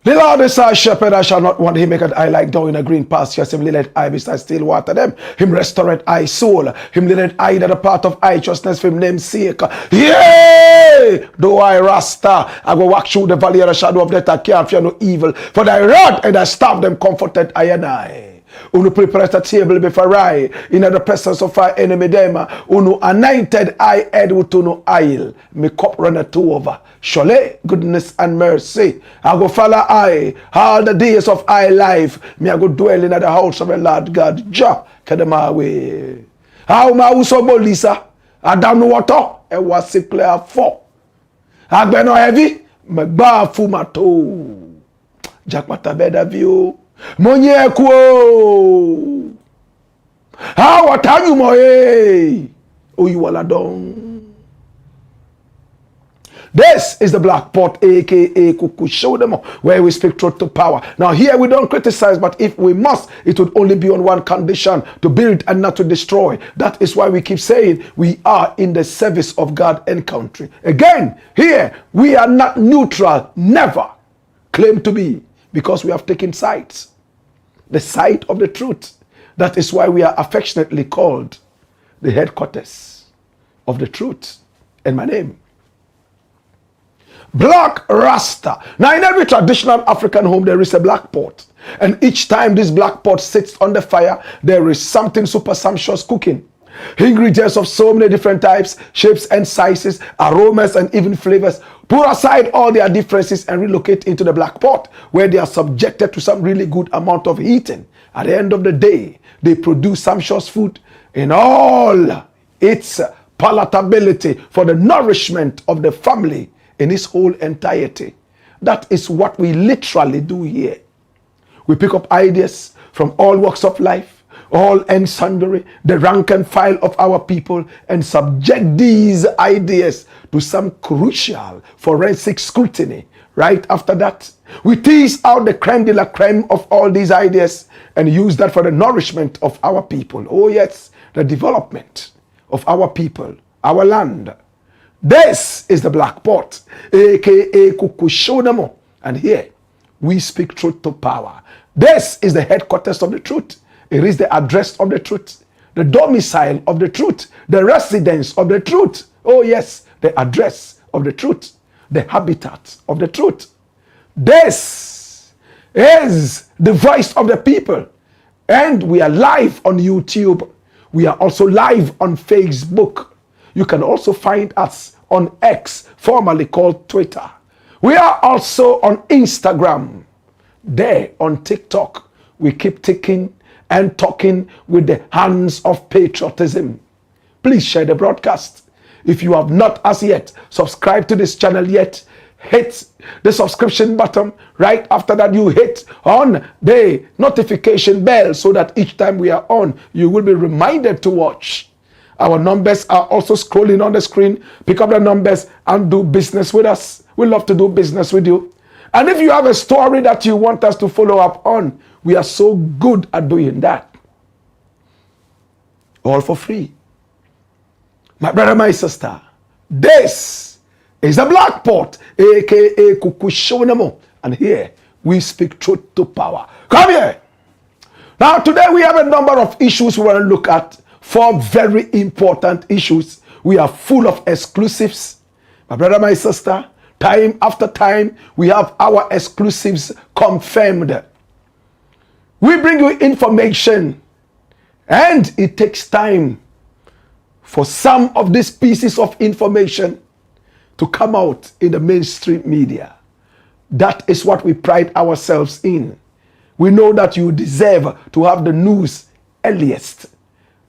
The Lord is our shepherd, I shall not want. He maketh I like down in a green pasture. Him leadeth I beside still water them. Him restoreth I soul. Him leadeth I that a part of righteousness for him name's sake. Yea! Though I Rasta, I go walk through the valley of the shadow of death, I can't fear no evil. For thy rod and thy staff them comforted I and I. Unu prepare a table before I, in the presence of our enemy them. Unu anointed I head with no oil. Me cup runneth over. Surely goodness and mercy I go follow I all the days of I life. Me I go dwell in the house of the Lord God. Jah kedema way. How ma uso bolisa? I don't know what it was clear for. I been no heavy. Me ba fumato. Jack matabeda view. Monye kuo. How what are you moe? Oh you all done. This is the Blakk Pot, aka Kuku Show Them, where we speak truth to power. Now here we don't criticize, but if we must, it would only be on one condition: to build and not to destroy. That is why we keep saying we are in the service of God and country. Again, here we are not neutral, never claim to be, because we have taken sides. The side of the truth. That is why we are affectionately called the headquarters of the truth. And my name, Black Rasta. Now in every traditional African home there is a black pot, and each time this black pot sits on the fire there is something super sumptuous cooking. Ingredients of so many different types, shapes and sizes, aromas and even flavors. Put aside all their differences and relocate into the black pot, where they are subjected to some really good amount of heating. At the end of the day, they produce sumptuous food in all its palatability for the nourishment of the family in its whole entirety. That is what we literally do here. We pick up ideas from all walks of life, all and sundry, the rank and file of our people, and subject these ideas to some crucial forensic scrutiny. Right after that, we tease out the creme de la creme of all these ideas and use that for the nourishment of our people. Oh yes, the development of our people, our land. This is the Blakk Pot, aka Kuku Show Them, and here we speak truth to power. This is the headquarters of the truth. It is the address of the truth, the domicile of the truth, the residence of the truth. Oh yes, the address of the truth, the habitat of the truth. This is the voice of the people, and we are live on YouTube. We are also live on Facebook. You can also find us on X, formerly called Twitter. We are also on Instagram. There on TikTok, we keep ticking and talking with the hands of patriotism. Please share the broadcast. If you have not as yet subscribed to this channel yet, hit the subscription button. Right after that, you hit on the notification bell so that each time we are on, you will be reminded to watch. Our numbers are also scrolling on the screen. Pick up the numbers and do business with us. We love to do business with you. And if you have a story that you want us to follow up on, we are so good at doing that. All for free. My brother, my sister, this is the Blakk Pot, aka Kuku Show Them, and here we speak truth to power. Come here. Now today we have a number of issues we want to look at. 4 very important issues. We are full of exclusives. My brother, my sister, time after time, we have our exclusives confirmed. We bring you information And it takes time for some of these pieces of information to come out in the mainstream media. That is what we pride ourselves in. We know that you deserve to have the news earliest.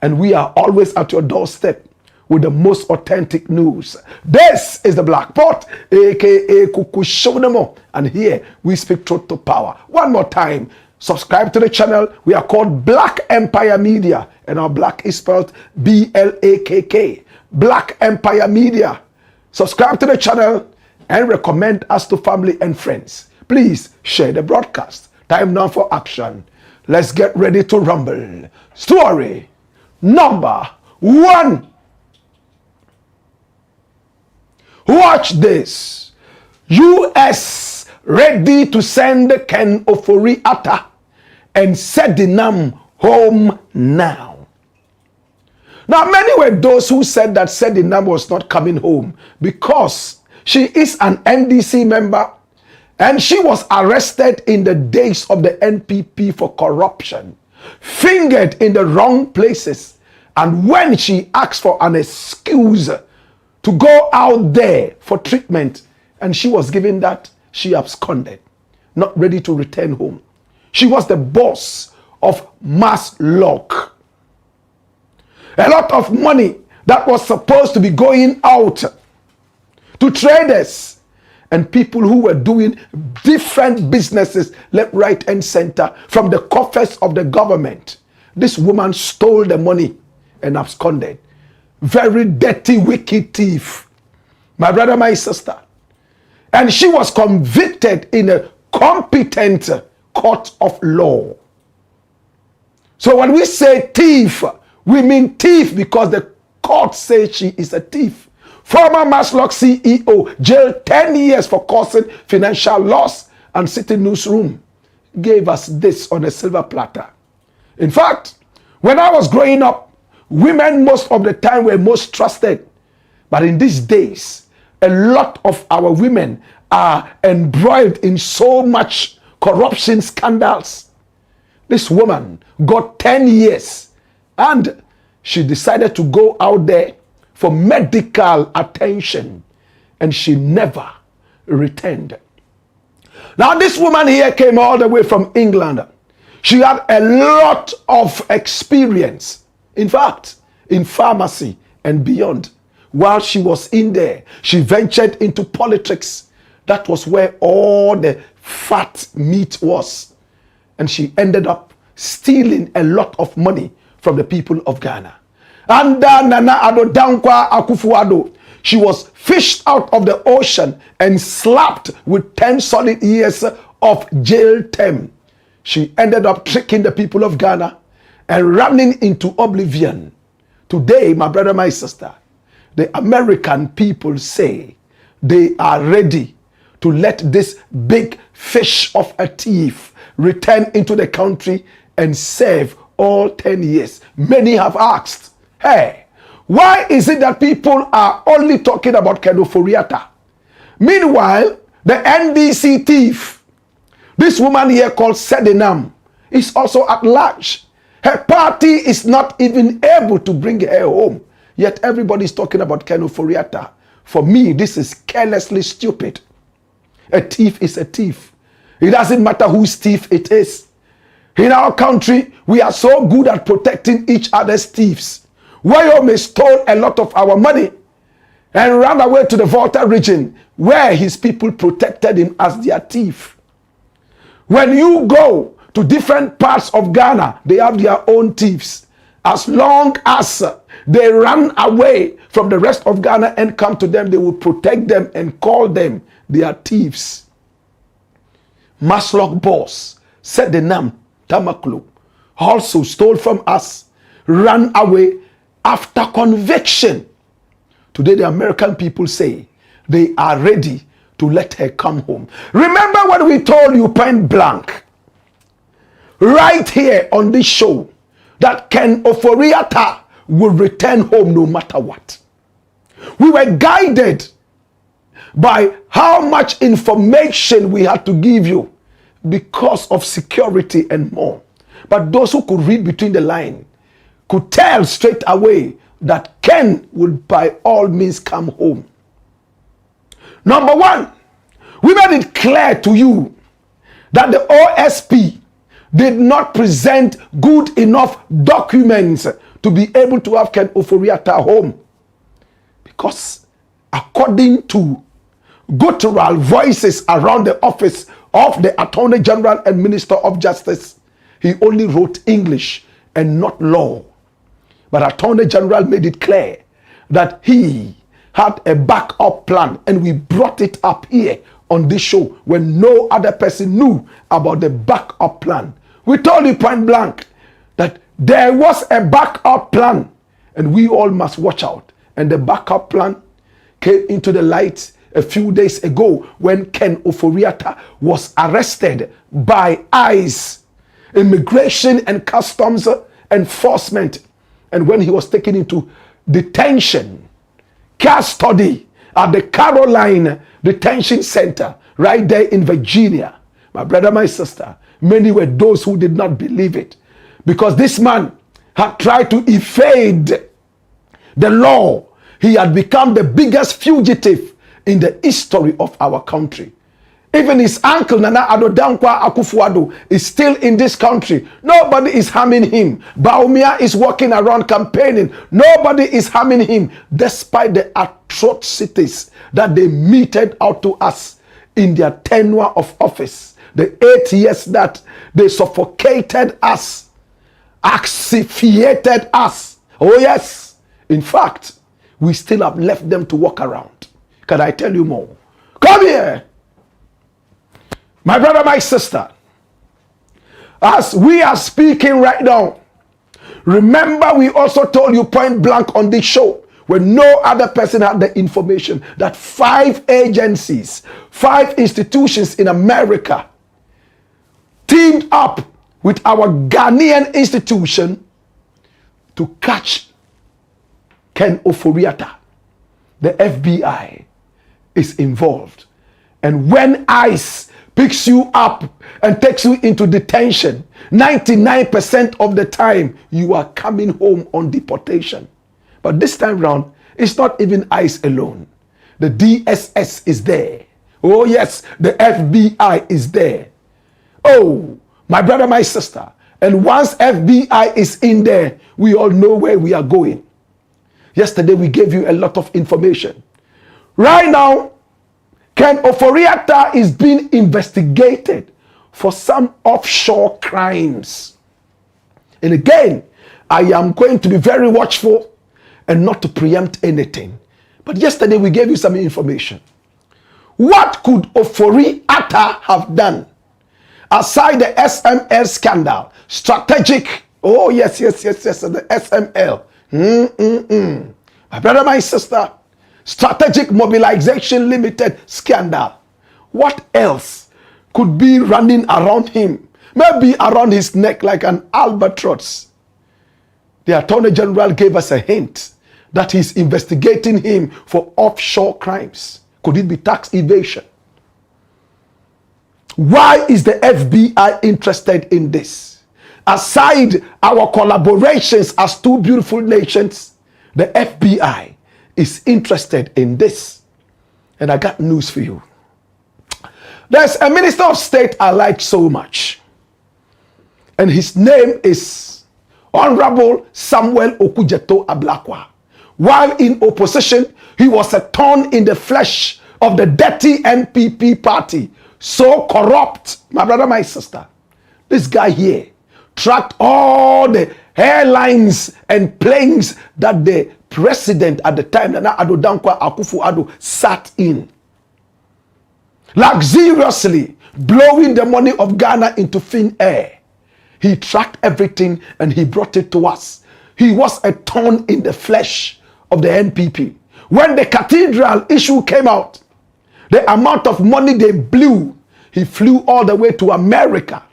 And we are always at your doorstep with the most authentic news. This is the Blakk Pot, aka Kuku Shonemo. And here we speak truth to power. One more time, subscribe to the channel. We are called Blakk Empire Media. And our Blakk is spelled B-L-A-K-K. Blakk Empire Media. Subscribe to the channel and recommend us to family and friends. Please share the broadcast. Time now for action. Let's get ready to rumble. Story number 1. Watch this. U.S. ready to send Ken Ofori-Atta and Sedinam home now. Now, many were those who said that Sedinam was not coming home because she is an NDC member and she was arrested in the days of the NPP for corruption, fingered in the wrong places, and when she asked for an excuse to go out there for treatment, and she was given that, she absconded, not ready to return home. She was the boss of Blakk. A lot of money that was supposed to be going out to traders and people who were doing different businesses left, right, and center from the coffers of the government. This woman stole the money and absconded. Very dirty, wicked thief. My brother, my sister. And she was convicted in a competent court of law. So when we say thief, we mean thief because the court says she is a thief. Former Blakk CEO, jailed 10 years for causing financial loss, and City Newsroom gave us this on a silver platter. In fact, when I was growing up, women most of the time were most trusted. But in these days, a lot of our women are embroiled in so much corruption scandals. This woman got 10 years and she decided to go out there for medical attention and she never returned. Now this woman here came all the way from England. She had a lot of experience. In fact, in pharmacy and beyond. While she was in there, she ventured into politics. That was where all the fat meat was. And she ended up stealing a lot of money from the people of Ghana. And Nana Addo Dankwa Akufo-Addo, she was fished out of the ocean and slapped with 10 solid years of jail term. She ended up tricking the people of Ghana and running into oblivion. Today, my brother, my sister, the American people say they are ready to let this big fish of a thief return into the country and serve all 10 years. Many have asked, hey, why is it that people are only talking about Ken Ofori-Atta? Meanwhile, the NDC thief, this woman here called Sedinam, is also at large. Her party is not even able to bring her home. Yet everybody is talking about Ken Ofori-Atta. For me, this is carelessly stupid. A thief is a thief. It doesn't matter whose thief it is. In our country, we are so good at protecting each other's thieves. Wyoming stole a lot of our money and ran away to the Volta region where his people protected him as their thief. When you go to different parts of Ghana, they have their own thieves. As long as they run away from the rest of Ghana and come to them, they will protect them and call them their thieves. Blakk boss, Sedinam Tamaklo, also stole from us, ran away after conviction. Today the American people say they are ready to let her come home. Remember what we told you point blank, right here on this show, that Ken Ofori-Atta will return home no matter what. We were guided by how much information we had to give you because of security and more. But those who could read between the lines, could tell straight away that Ken would by all means come home. Number one, we made it clear to you that the OSP did not present good enough documents to be able to have Ken Ofori-Atta home. Because according to guttural voices around the office of the Attorney General and Minister of Justice, he only wrote English and not law. But Attorney General made it clear that he had a backup plan, and we brought it up here on this show when no other person knew about the backup plan. We told you point blank that there was a backup plan, and we all must watch out. And the backup plan came into the light a few days ago when Ken Ofori-Atta was arrested by ICE, Immigration and Customs Enforcement. And when he was taken into detention, custody at the Caroline Detention Center right there in Virginia, my brother, my sister, many were those who did not believe it, because this man had tried to evade the law. He had become the biggest fugitive in the history of our country. Even his uncle, Nana Addo Dankwa Akufo-Addo, is still in this country. Nobody is harming him. Bawumia is walking around campaigning. Nobody is harming him, despite the atrocities that they meted out to us in their tenure of office. The 8 years that they suffocated us, asphyxiated us. Oh yes. In fact, we still have left them to walk around. Can I tell you more? Come here. My brother, my sister, as we are speaking right now, remember we also told you point blank on this show, when no other person had the information, that 5 agencies, 5 institutions in America teamed up with our Ghanaian institution to catch Ken Ofori-Atta. The FBI is involved. And when ICE picks you up and takes you into detention, 99% of the time you are coming home on deportation. But this time round, it's not even ICE alone. The DSS is there. Oh yes, the FBI is there. Oh, my brother, my sister. And once FBI is in there, we all know where we are going. Yesterday we gave you a lot of information. Right now, Ken Ofori-Atta is being investigated for some offshore crimes. And again, I am going to be very watchful and not to preempt anything. But yesterday we gave you some information. What could Ofori-Atta have done? Aside the SML scandal, strategic, oh yes, the SML. My brother, my sister, Strategic Mobilization Limited scandal. What else could be running around him? Maybe around his neck like an albatross. The Attorney General gave us a hint that he's investigating him for offshore crimes. Could it be tax evasion? Why is the FBI interested in this? Aside our collaborations as two beautiful nations, the FBI is interested in this. And I got news for you. There's a minister of state I like so much. And his name is Honorable Samuel Okudzeto-Ablakwa. While in opposition, he was a thorn in the flesh of the dirty NPP party. So corrupt. My brother, my sister. This guy here tracked all the airlines and planes that the president at the time, Nana Addo Dankwa Akufo-Addo, sat in. Luxuriously blowing the money of Ghana into thin air. He tracked everything and he brought it to us. He was a thorn in the flesh of the NPP. When the cathedral issue came out, the amount of money they blew, he flew all the way to America,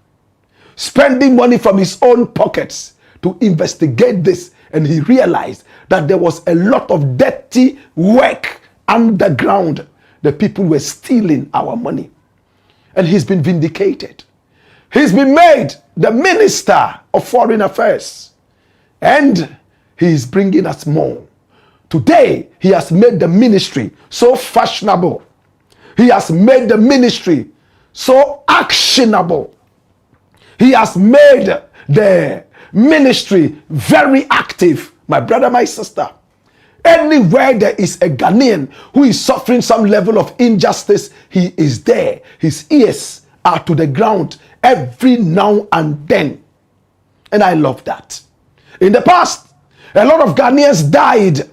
spending money from his own pockets to investigate this. And he realized that there was a lot of dirty work underground. The people were stealing our money. And he's been vindicated. He's been made the Minister of Foreign Affairs. And he is bringing us more. Today, he has made the ministry so fashionable. He has made the ministry so actionable. He has made the ministry very active. My brother, my sister, anywhere there is a Ghanaian who is suffering some level of injustice, he is there. His ears are to the ground every now and then. And I love that. In the past, a lot of Ghanaians died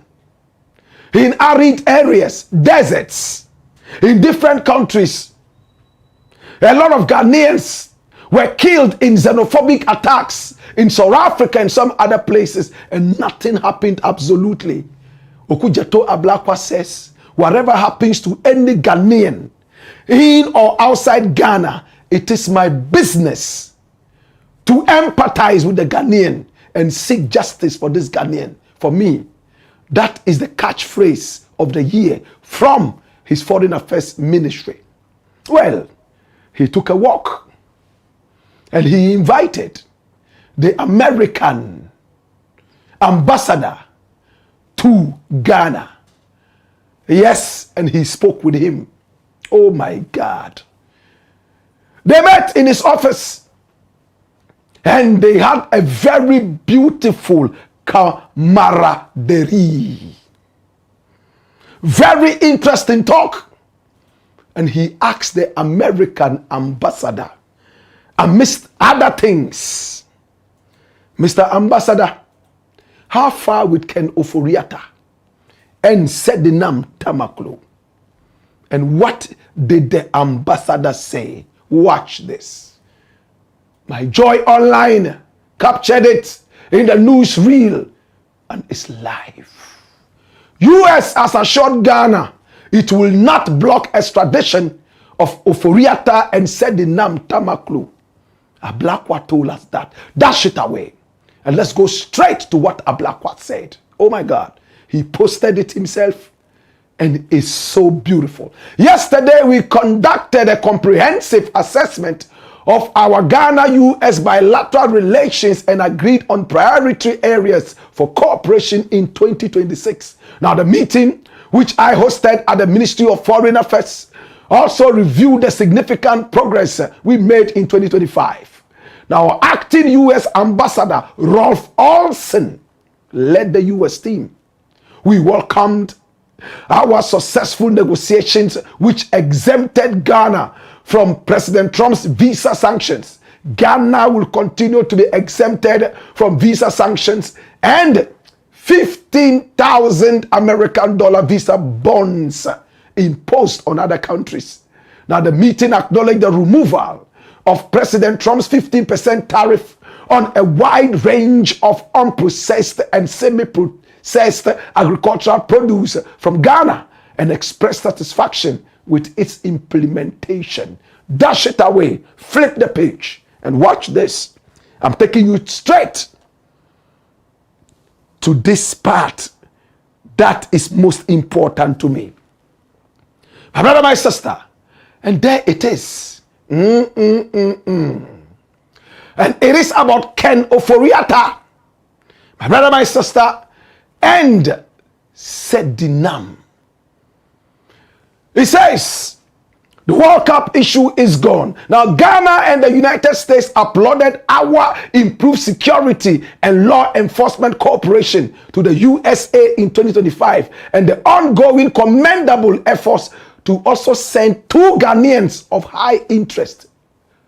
in arid areas, deserts, in different countries. A lot of Ghanaians were killed in xenophobic attacks in South Africa and some other places, and nothing happened absolutely. Okujeto Ablakwa says, whatever happens to any Ghanaian, in or outside Ghana, it is my business to empathize with the Ghanaian and seek justice for this Ghanaian. For me, that is the catchphrase of the year from his foreign affairs ministry. Well, he took a walk and he invited the American ambassador to Ghana. Yes, and he spoke with him. Oh my God. They met in his office and they had a very beautiful camaraderie. Very interesting talk. And he asked the American ambassador, amidst other things, Mr. Ambassador, how far with Ken Ofori-Atta and Sedinam Tamaklo? And what did the ambassador say? Watch this. My Joy Online captured it in the newsreel and it's live. US has assured Ghana it will not block extradition of Ofori-Atta and Sedinam Tamaklo. Ablakwa told us that. Dash it away. And let's go straight to what Ablakwa said. Oh my God. He posted it himself and it's so beautiful. Yesterday we conducted a comprehensive assessment of our Ghana-US bilateral relations and agreed on priority areas for cooperation in 2026. Now the meeting, which I hosted at the Ministry of Foreign Affairs, also reviewed the significant progress we made in 2025. Now, acting U.S. Ambassador Rolf Olsen led the U.S. team. We welcomed our successful negotiations which exempted Ghana from President Trump's visa sanctions. Ghana will continue to be exempted from visa sanctions and 15,000 American dollar visa bonds imposed on other countries. Now, the meeting acknowledged the removal of President Trump's 15% tariff on a wide range of unprocessed and semi-processed agricultural produce from Ghana and expressed satisfaction with its implementation. Dash it away, flip the page, and watch this. I'm taking you straight to this part that is most important to me. My brother, my sister, and there it is. And it is about Ken Ofori-Atta, my brother, my sister, and Sedinam. It says, the World Cup issue is gone. Now, Ghana and the United States applauded our improved security and law enforcement cooperation to the USA in 2025 and the ongoing commendable efforts to also send 2 Ghanaians of high interest.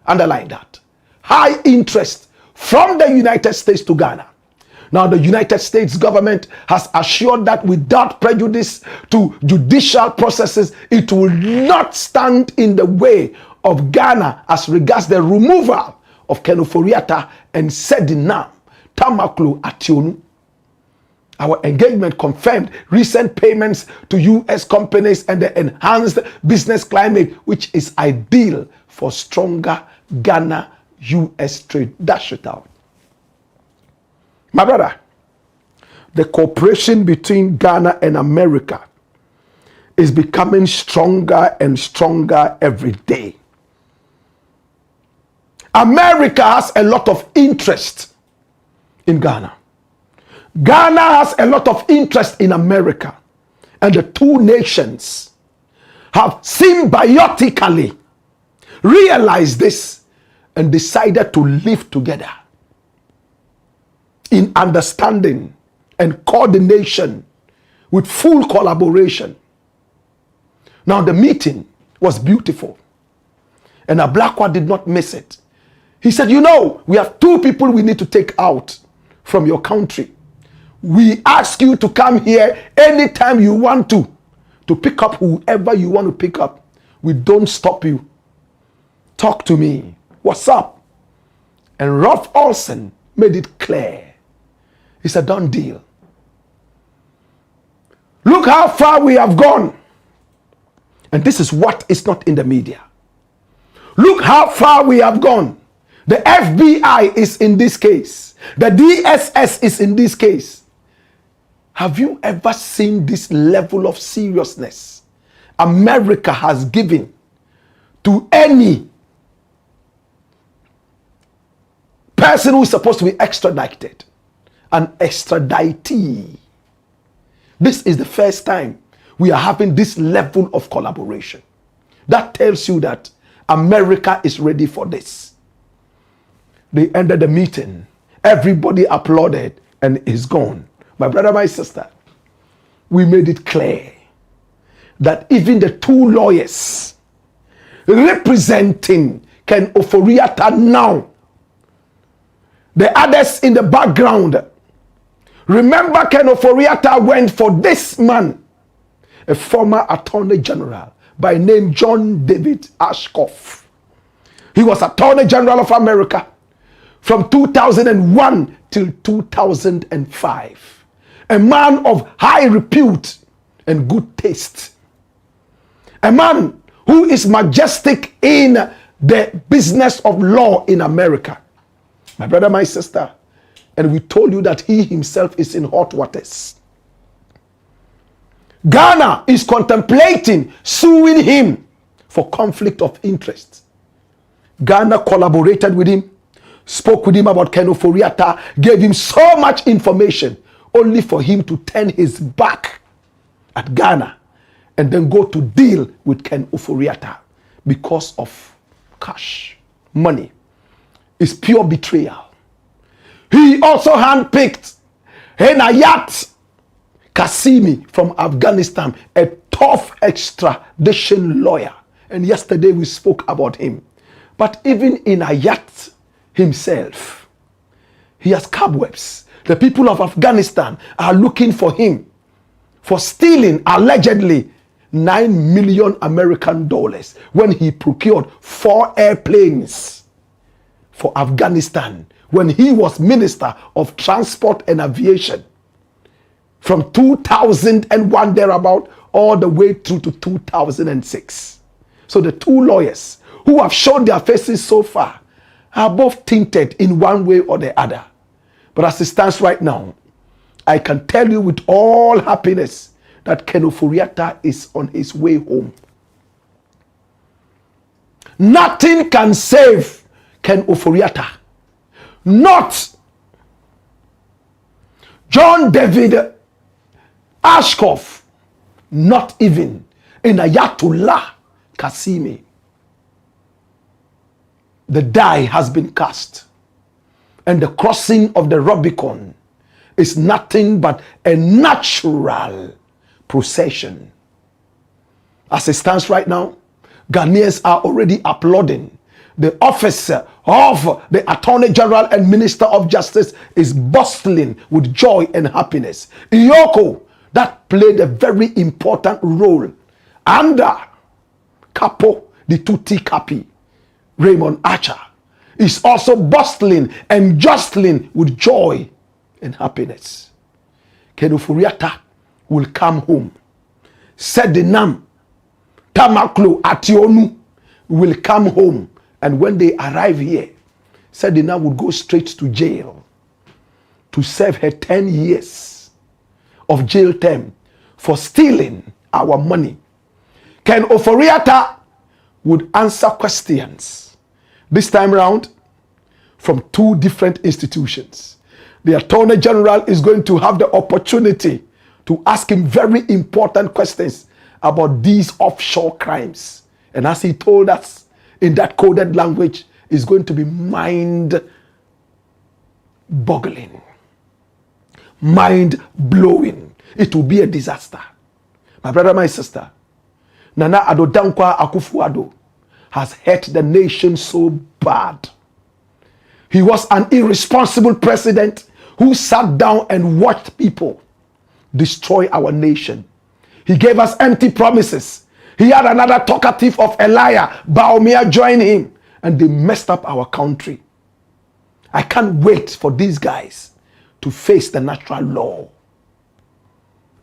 Underline that. High interest from the United States to Ghana. Now, the United States government has assured that without prejudice to judicial processes, it will not stand in the way of Ghana as regards the removal of Ken Ofori-Atta and Sedinam Tamaklo Ationu. Our engagement confirmed recent payments to U.S. companies and the enhanced business climate, which is ideal for stronger Ghana-U.S. trade. Dash it out. My brother, the cooperation between Ghana and America is becoming stronger and stronger every day. America has a lot of interest in Ghana. Ghana has a lot of interest in America, and the two nations have symbiotically realized this and decided to live together in understanding and coordination with full collaboration. Now the meeting was beautiful, and Blakk did not miss it. He said, you know, we have two people we need to take out from your country. We ask you to come here anytime you want to pick up whoever you want to pick up. We don't stop you. Talk to me. What's up? And Rolf Olsen made it clear. It's a done deal. Look how far we have gone. And this is what is not in the media. Look how far we have gone. The FBI is in this case. The DSS is in this case. Have you ever seen this level of seriousness America has given to any person who is supposed to be extradited? An extraditee. This is the first time we are having this level of collaboration. That tells you that America is ready for this. They ended the meeting. Everybody applauded and is gone. My brother, my sister, we made it clear that even the two lawyers representing Ken Ofori-Atta now, the others in the background, remember Ken Ofori-Atta went for this man, a former attorney general by name John David Ashcroft. He was Attorney General of America from 2001 till 2005. A man of high repute and good taste. A man who is majestic in the business of law in America. My brother, my sister, and we told you that he himself is in hot waters. Ghana is contemplating suing him for conflict of interest. Ghana collaborated with him, spoke with him about Ken Ofori-Atta, gave him so much information, only for him to turn his back at Ghana and then go to deal with Ken Ofori-Atta because of cash, money. It's pure betrayal. He also handpicked Henayat Kasimi from Afghanistan, a tough extradition lawyer. And yesterday we spoke about him. But even in Ayat himself, he has cobwebs. The people of Afghanistan are looking for him for stealing allegedly $9 million American dollars when he procured 4 airplanes for Afghanistan when he was Minister of Transport and Aviation from 2001 thereabout all the way through to 2006. So the two lawyers who have shown their faces so far are both tainted in one way or the other. But as it stands right now, I can tell you with all happiness that Ken Ofori-Atta is on his way home. Nothing can save Ken Ofori-Atta. Not John David Ashcroft, not even Ayatollah Kasimi. The die has been cast, and the crossing of the Rubicon is nothing but a natural procession. As it stands right now, Ghanaians are already applauding. The office of the Attorney General and Minister of Justice is bustling with joy and happiness. Iyoko, that played a very important role under Capo the Tutti Capi, Raymond Archer, is also bustling and jostling with joy and happiness. Ken Ofori-Atta will come home. Sedinam, Tamaklo, Ationu will come home. And when they arrive here, Sedinam would go straight to jail to serve her 10 years of jail term for stealing our money. Ken Ofori-Atta would answer questions, this time around from 2 different institutions. the Attorney General is going to have the opportunity to ask him very important questions about these offshore crimes. And as he told us in that coded language, it's going to be mind-boggling, mind-blowing. It will be a disaster. My brother, my sister, Nana Addo Dankwa Akufo-Addo has hurt the nation so bad. He was an irresponsible president who sat down and watched people destroy our nation. He gave us empty promises. He had another talkative of a liar, Baumia, join him, and they messed up our country. I can't wait for these guys to face the natural law.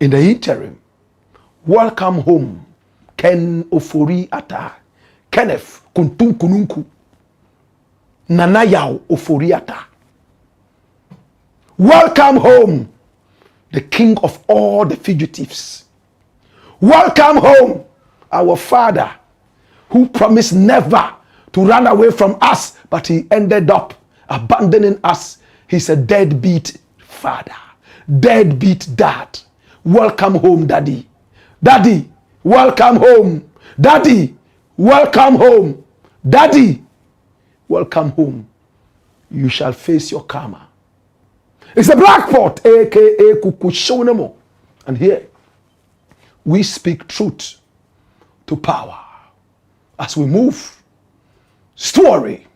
In the interim, welcome home, Ken Ofori-Atta, Kenneth Kuntum Kununku, Nanayao Ofori-Atta. Welcome home, the king of all the fugitives. Welcome home, our father, who promised never to run away from us, but he ended up abandoning us. He's a deadbeat father, deadbeat dad. Welcome home, daddy. Daddy, welcome home. Daddy, welcome home. Daddy, welcome home. You shall face your karma. It's a Blackport, aka Kukushonemo. And here, we speak truth to power. As we move, story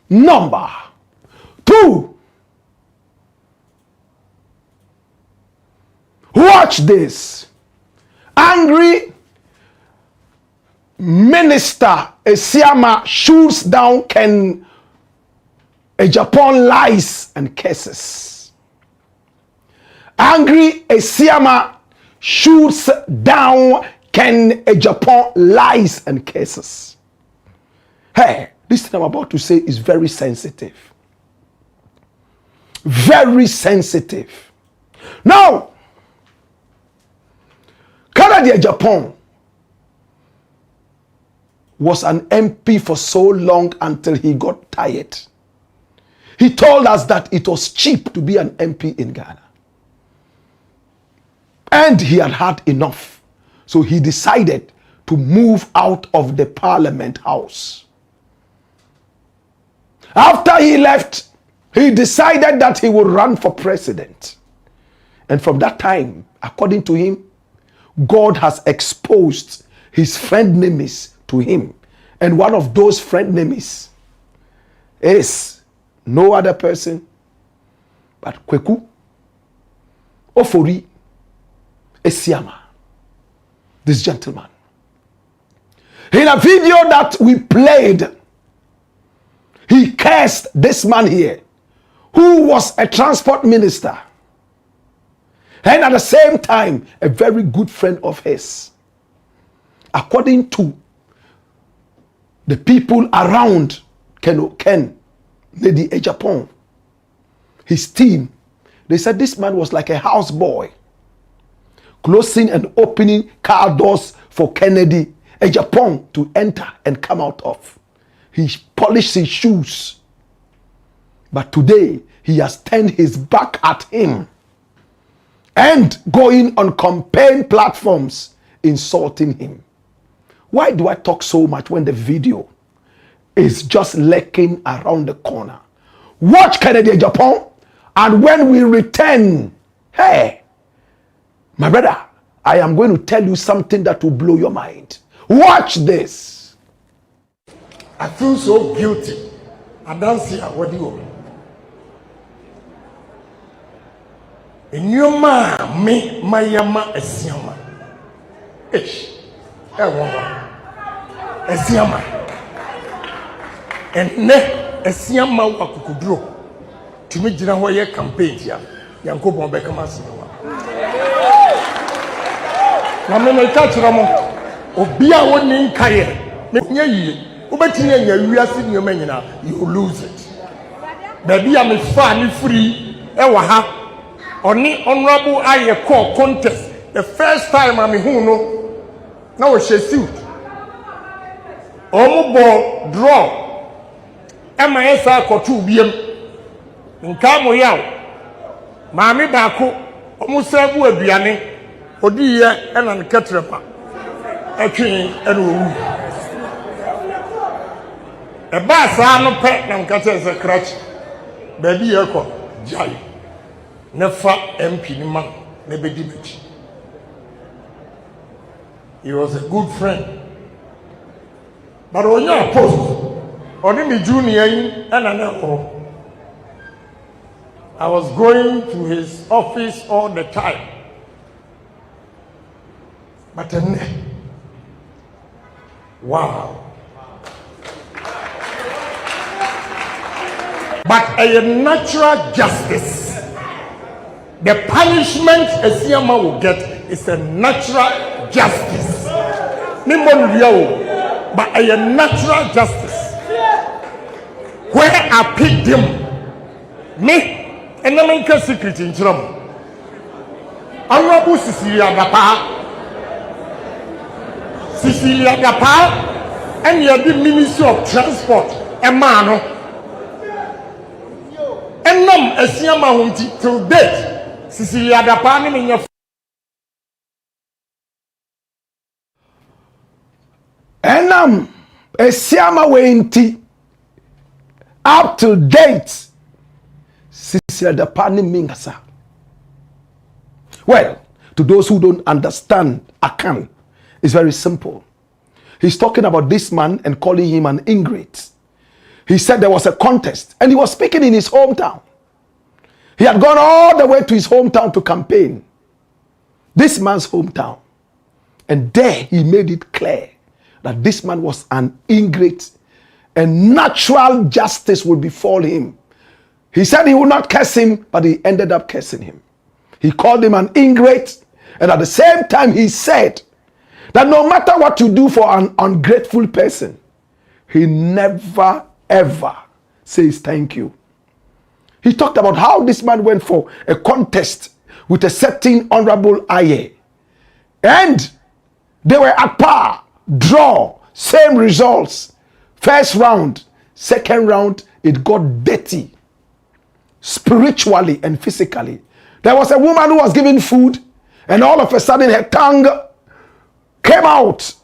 number 2. Watch this. Angry Minister ASIAMAH shoots down Ken AGYAPONG lies and cases. Angry ASIAMAH shoots down Ken AGYAPONG lies and cases. Hey, this thing I'm about to say is very sensitive. Very sensitive. Now, Kennedy AGYAPONG was an MP for so long until he got tired. He told us that it was cheap to be an MP in Ghana. And he had had enough. So he decided to move out of the Parliament House. After he left, he decided that he would run for president. And from that time, according to him, God has exposed his frenemies to him. And one of those frenemies is no other person but Kweku Ofori-Atta. This gentleman. In a video that we played, he cursed this man here, who was a transport minister, and at the same time, a very good friend of his. According to the people around Ken Lady AGYAPONG, his team, they said this man was like a houseboy, closing and opening car doors for Kennedy AGYAPONG to enter and come out of. He polished his shoes. But today, he has turned his back at him and going on campaign platforms insulting him. Why do I talk so much when the video is just lurking around the corner? Watch Kennedy AGYAPONG, and when we return, hey, my brother, I am going to tell you something that will blow your mind. Watch this. I feel so guilty. I don't see what do you in your man, me, Mahama, ASIAMAH. Ish. ASIAMAH. And ne ASIAMAH wakukudro. To me, Jina Hoye campaign here. Yanko Bombeka Masinawa. Wameme catch Ramo. Obia woni nkaye. Me yi. Ubetinya nya wiase nyoma nyina. You lose it. Baby am fa ni free. Ewa ha. Oni honorable aye call contest. The first time I'm who no. Now she suit. Omo draw. MIS ko 2 biem. Nka mo yaw. Maame baako omo serve aduane odi ye ena ne ketrepa atwen ena owu e ba sa no pe na nkata se crutch ba bi ye ko jai ne fa MP ni man ne bedi bechi. He was a good friend. But when you are post, or in the junior, I was going to his office all the time. But then, wow. But a natural justice. The punishment ASIAMAH will get is a natural justice. But a natural justice. Where I picked him, me, and the main secret in trouble. Honorable Cecilia Dapa, and you're the Ministry of Transport, and Mano. And now, ASIAMAH till date, Cecilia Dapa, in your Enam ASIAMAH wenti up to date. Cecilia Dapa mingasa. Well, to those who don't understand Akan, it's very simple. He's talking about this man and calling him an ingrate. He said there was a contest and he was speaking in his hometown. He had gone all the way to his hometown to campaign. This man's hometown. And there he made it clear that this man was an ingrate and natural justice would befall him. He said he would not curse him, but he ended up cursing him. He called him an ingrate, and at the same time he said that no matter what you do for an ungrateful person, he never ever says thank you. He talked about how this man went for a contest with a certain honorable Aye, and they were at par. Draw, same results. First round, second round, it got dirty. Spiritually and physically. There was a woman who was given food, and all of a sudden her tongue came out.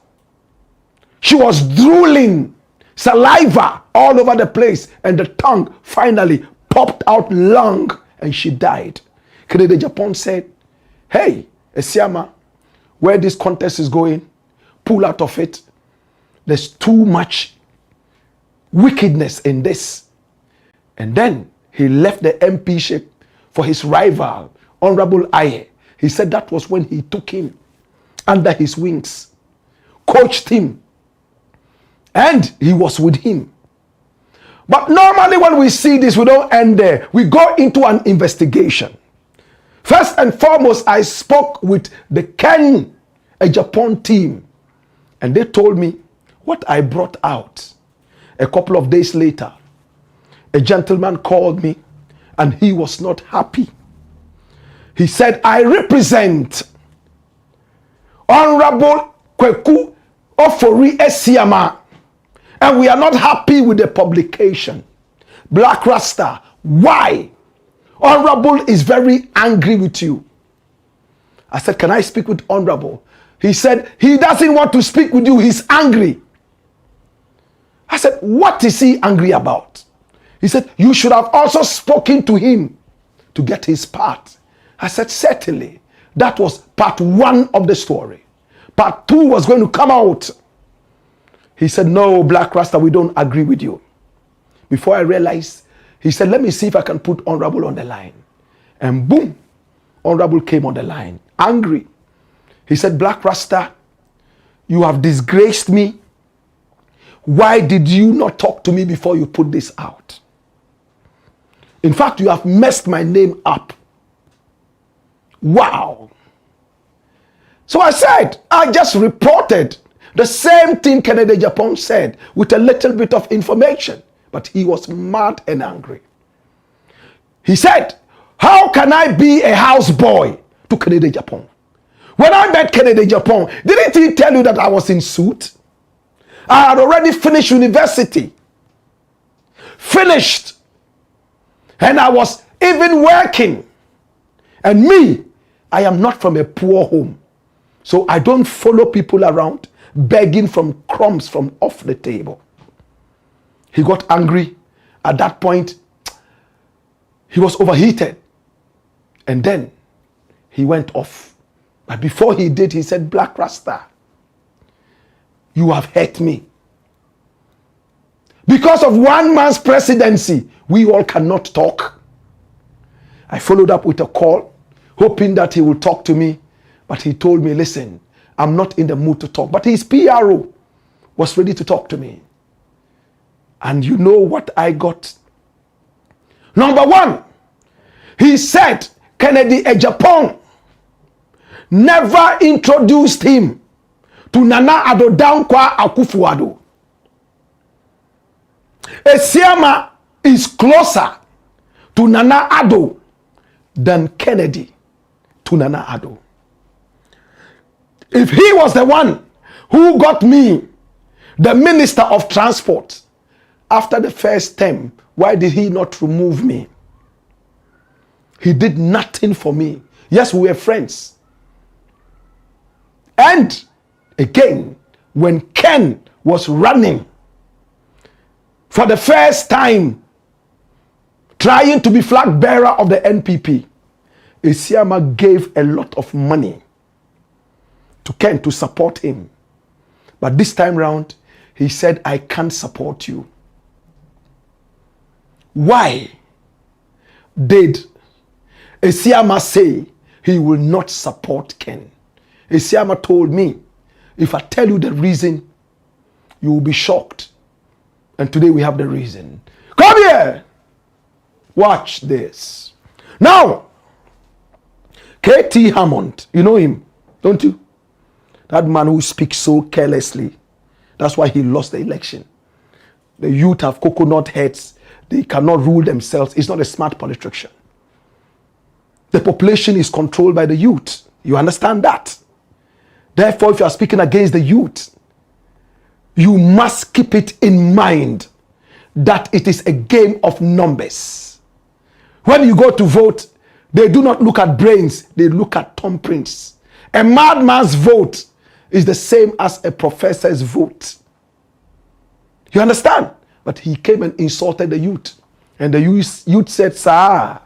She was drooling, saliva all over the place, and the tongue finally popped out long, and she died. Kennedy Japan said, hey, ASIAMAH, where this contest is going, pull out of it. There's too much wickedness in this. And then he left the MPship for his rival, Honorable Aye. He said that was when he took him under his wings, coached him, and he was with him. But normally when we see this, we don't end there. We go into an investigation. First and foremost, I spoke with the Ken Japan team, and they told me what I brought out. A couple of days later, a gentleman called me and he was not happy. He said, I represent Honorable Kweku Ofori-Atta and we are not happy with the publication. Blakk RASTA, why? Honorable is very angry with you. I said, can I speak with Honorable? He said, he doesn't want to speak with you, he's angry. I said, what is he angry about? He said, you should have also spoken to him to get his part. I said, certainly. That was part one of the story. Part two was going to come out. He said, no, Blakk RASTA, we don't agree with you. Before I realized, he said, let me see if I can put Honorable on the line. And boom, Honorable came on the line, angry. He said, Blakk RASTA, you have disgraced me. Why did you not talk to me before you put this out? In fact, you have messed my name up. Wow. So I said, I just reported the same thing Kennedy Japan said with a little bit of information. But he was mad and angry. He said, how can I be a houseboy to Kennedy Japan? When I met Kennedy Japan, didn't he tell you that I was in suit? I had already finished university. Finished. And I was even working. And me, I am not from a poor home. So I don't follow people around begging from crumbs from off the table. He got angry. At that point, he was overheated. And then he went off. But before he did, he said, Blakk Rasta, you have hurt me. Because of one man's presidency, we all cannot talk. I followed up with a call, hoping that he will talk to me. But he told me, listen, I'm not in the mood to talk. But his PRO was ready to talk to me. And you know what I got? Number one, he said Kennedy AGYAPONG never introduced him to Nana Addo Dankwa Akufo-Addo. ASIAMAH is closer to Nana Addo than Kennedy to Nana Addo. If he was the one who got me the Minister of Transport after the first term, why did he not remove me? He did nothing for me. Yes, we were friends. And again, when Ken was running for the first time, trying to be flag bearer of the NPP, ASIAMAH gave a lot of money to Ken to support him. But this time round, he said, I can't support you. Why did ASIAMAH say he will not support Ken? ASIAMAH told me, if I tell you the reason, you will be shocked. And today we have the reason. Come here. Watch this. Now, KT Hammond, you know him, don't you? That man who speaks so carelessly. That's why he lost the election. The youth have coconut heads. They cannot rule themselves. He's not a smart politician. The population is controlled by the youth. You understand that? Therefore, if you are speaking against the youth, you must keep it in mind that it is a game of numbers. When you go to vote, they do not look at brains, they look at thumbprints. A madman's vote is the same as a professor's vote. You understand? But he came and insulted the youth. And the youth said, sir,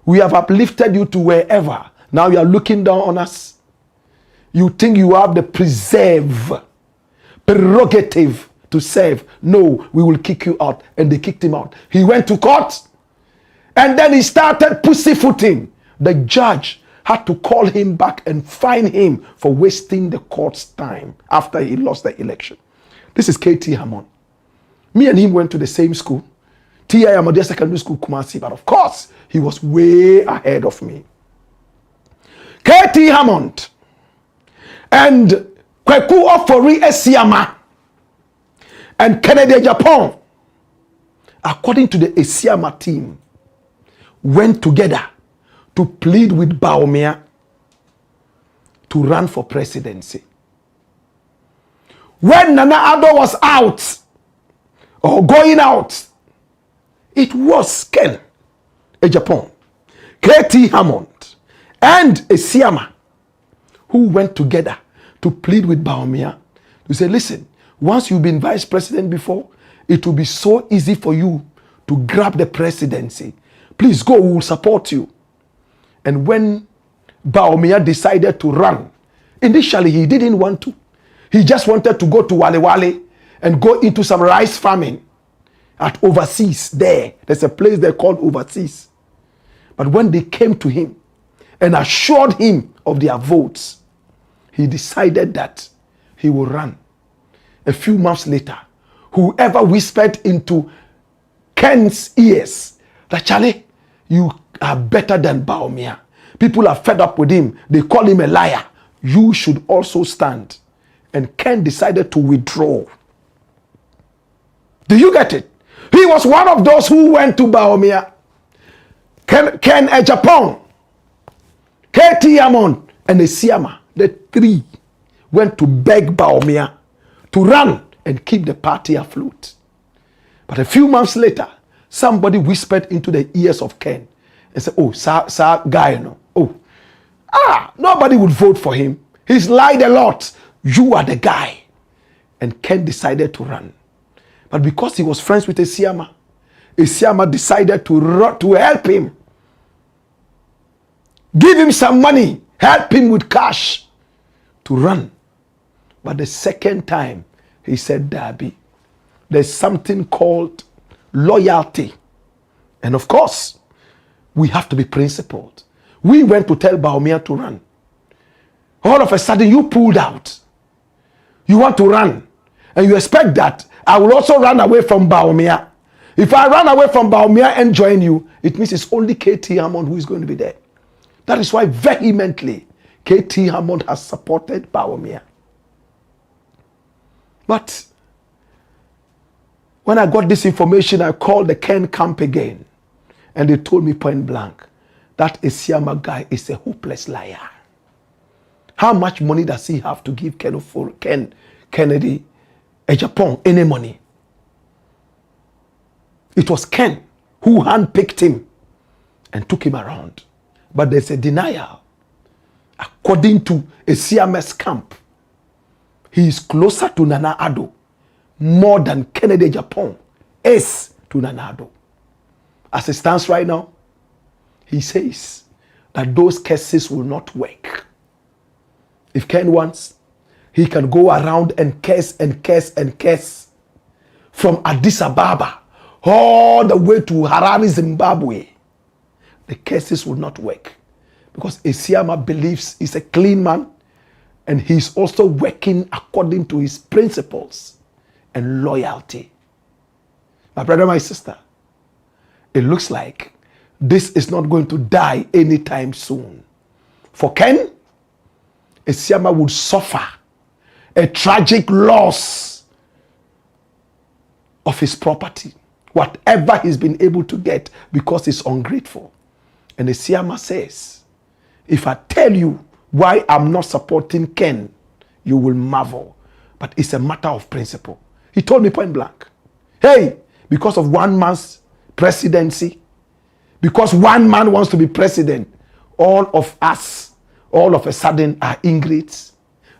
we have uplifted you to wherever. Now you are looking down on us. You think you have the prerogative to serve. No, we will kick you out. And they kicked him out. He went to court. And then he started pussyfooting. The judge had to call him back and fine him for wasting the court's time after he lost the election. This is KT Hammond. Me and him went to the same school, TI Ahmadiyya Secondary School, Kumasi, but of course, he was way ahead of me. KT Hammond and Kweku Ofori-Atta and Kennedy AGYAPONG, according to the ASIAMAH team, went together to plead with Bawumia to run for presidency. When Nana Addo was out, or going out, it was Ken AGYAPONG, KT Hammond, and ASIAMAH who went together to plead with Bawumia to say, listen, once you've been vice president before, it will be so easy for you to grab the presidency. Please go, we will support you. And when Bawumia decided to run, initially he didn't want to. He just wanted to go to Wale Wale and go into some rice farming at overseas there. There's a place they called overseas. But when they came to him and assured him of their votes, he decided that he will run. A few months later, whoever whispered into Ken's ears that, Charlie, you are better than Bawumia. People are fed up with him. They call him a liar. You should also stand. And Ken decided to withdraw. Do you get it? He was one of those who went to Bawumia. Ken AGYAPONG, KT Hammond, and ASIAMAH, the three went to beg Bawumia to run and keep the party afloat. But a few months later, somebody whispered into the ears of Ken and said, oh, sir, guy, no. Oh, Nobody would vote for him. He's lied a lot. You are the guy. And Ken decided to run. But because he was friends with ASIAMAH, ASIAMAH decided to help him. Give him some money. Help him with cash to run. But the second time, he said, Darby, there's something called loyalty. And of course, we have to be principled. We went to tell Bawumia to run. All of a sudden, you pulled out. You want to run. And you expect that I will also run away from Bawumia. If I run away from Bawumia and join you, it means it's only KT Hammond who is going to be there. That is why vehemently KT Hammond has supported Bawumia. But when I got this information, I called the Ken camp again. And they told me point blank, that ASIAMAH guy is a hopeless liar. How much money does he have to give Kennedy AGYAPONG any money? It was Ken who handpicked him and took him around. But there's a denial. According to ASIAMAH's camp, he is closer to Nana Addo more than Kennedy AGYAPONG is to Nana Addo. As it stands right now, he says that those cases will not work. If Ken wants, he can go around and curse and curse and curse from Addis Ababa all the way to Harare, Zimbabwe. The cases will not work because ASIAMAH believes he's a clean man and he's also working according to his principles and loyalty. My brother, my sister, it looks like this is not going to die anytime soon. For Ken, ASIAMAH would suffer a tragic loss of his property, whatever he's been able to get because he's ungrateful. And ASIAMAH says, if I tell you why I'm not supporting Ken, you will marvel. But it's a matter of principle. He told me point blank, hey, because of one man's presidency, because one man wants to be president, all of us, all of a sudden are ingrates.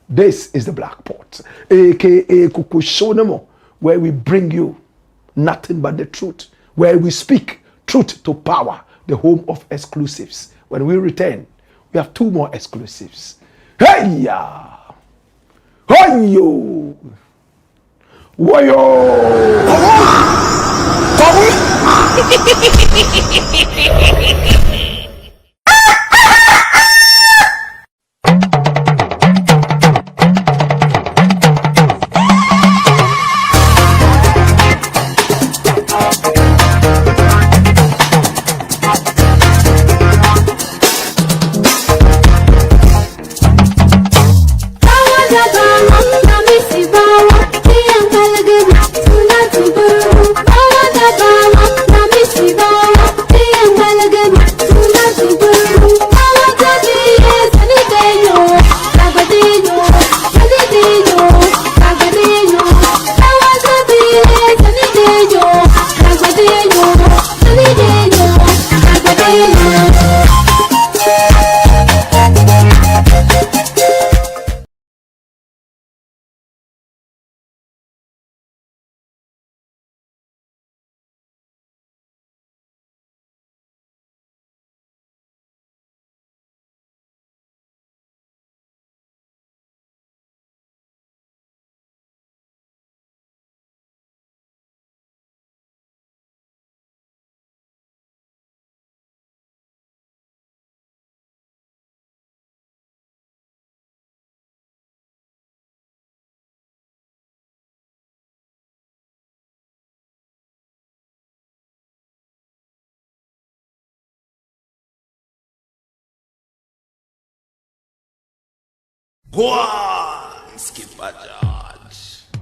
This is the Blakk Pot, aka Kukushonemo, where we bring you nothing but the truth, where we speak truth to power, the home of exclusives. When we return, we have 2 more exclusives. Hey ya! Hoyo! Woyo!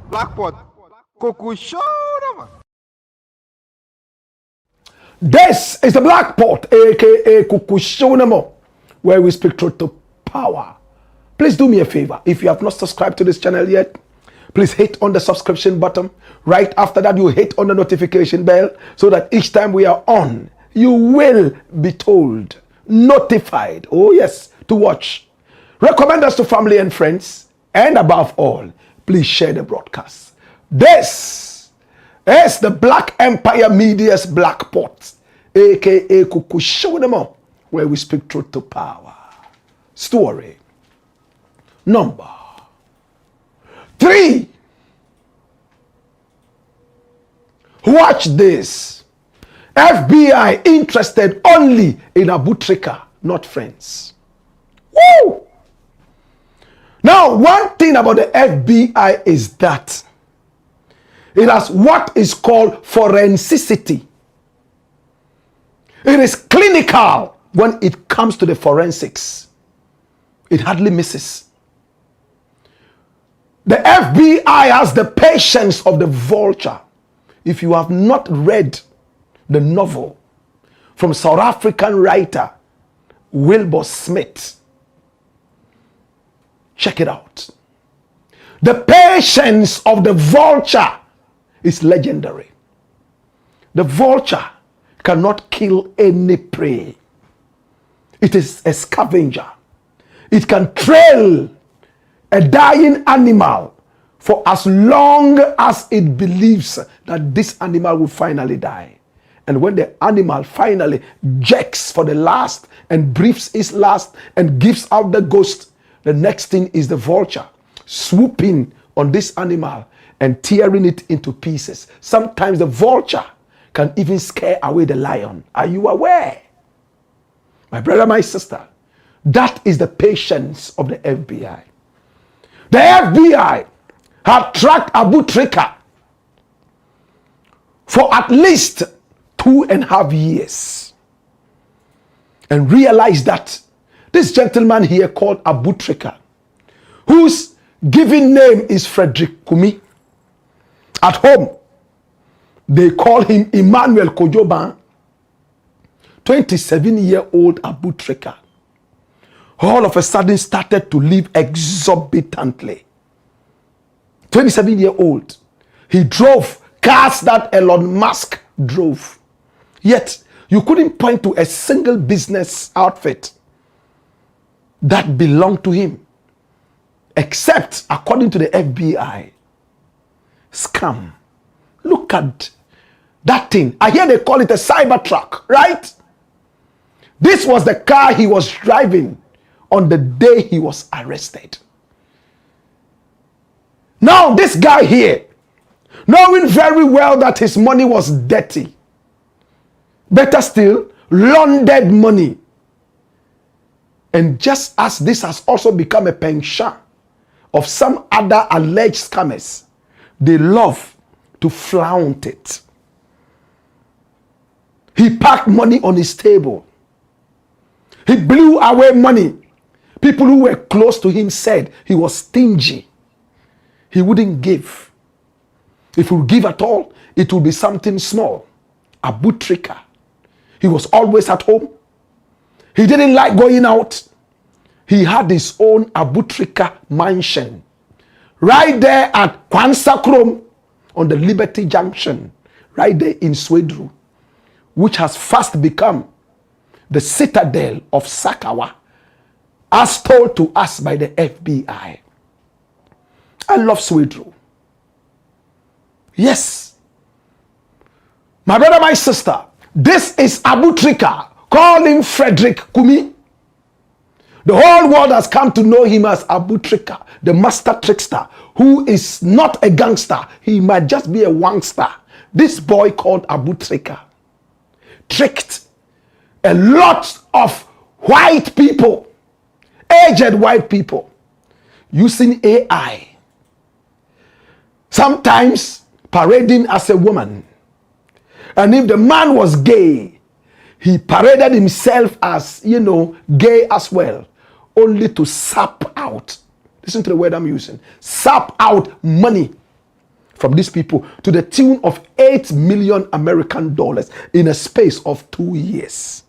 Blakk Pot, Kukushonema. This is the Blakk Pot, aka Kukushonemo, where we speak truth to power. Please do me a favor. If you have not subscribed to this channel yet, please hit on the subscription button. Right after that, you hit on the notification bell so that each time we are on, you will be told, notified, oh yes, to watch. Recommend us to family and friends. And above all, please share the broadcast. This is the Black Empire Media's Black Pot, aka Kuku Shonemo, where we speak truth to power. Story number 3. Watch this. FBI interested only in Abu TRICA, not friends. Woo! Now, one thing about the FBI is that it has what is called forensicity. It is clinical when it comes to the forensics. It hardly misses. The FBI has the patience of the vulture. If you have not read the novel from South African writer Wilbur Smith, check it out. The patience of the vulture is legendary. The vulture cannot kill any prey. It is a scavenger. It can trail a dying animal for as long as it believes that this animal will finally die. And when the animal finally jerks for the last and breathes its last and gives out the ghost, the next thing is the vulture swooping on this animal and tearing it into pieces. Sometimes the vulture can even scare away the lion. Are you aware? My brother, my sister, that is the patience of the FBI. The FBI had tracked Abu TRICA for at least 2.5 years and realized that this gentleman here called Abu TRICA, whose given name is Frederick Kumi, at home they call him Emmanuel Kojoban, 27-year-old Abu TRICA, all of a sudden started to live exorbitantly. 27-year-old. He drove cars that Elon Musk drove. Yet, you couldn't point to a single business outfit that belonged to him. Except, according to the FBI, scam. Look at that thing. I hear they call it a cyber truck, right? This was the car he was driving on the day he was arrested. Now this guy here, knowing very well that his money was dirty, better still, laundered money. And just as this has also become a penchant of some other alleged scammers, they love to flaunt it. He packed money on his table. He blew away money. People who were close to him said he was stingy. He wouldn't give. If he would give at all, it would be something small. Abu TRICA. He was always at home. He didn't like going out. He had his own Abu TRICA mansion right there at Kwansa Krom on the Liberty Junction, right there in Swedru, which has fast become the citadel of Sakawa, as told to us by the FBI. I love Swedru. Yes. My brother, my sister, this is Abu TRICA. Call him Frederick Kumi. The whole world has come to know him as Abu TRICA, the master trickster, who is not a gangster. He might just be a wangster. This boy called Abu TRICA tricked a lot of white people, aged white people, using AI. Sometimes parading as a woman. And if the man was gay, he paraded himself as, gay as well, only to sap out, listen to the word I'm using, sap out money from these people to the tune of $8 million American dollars in a space of 2 years.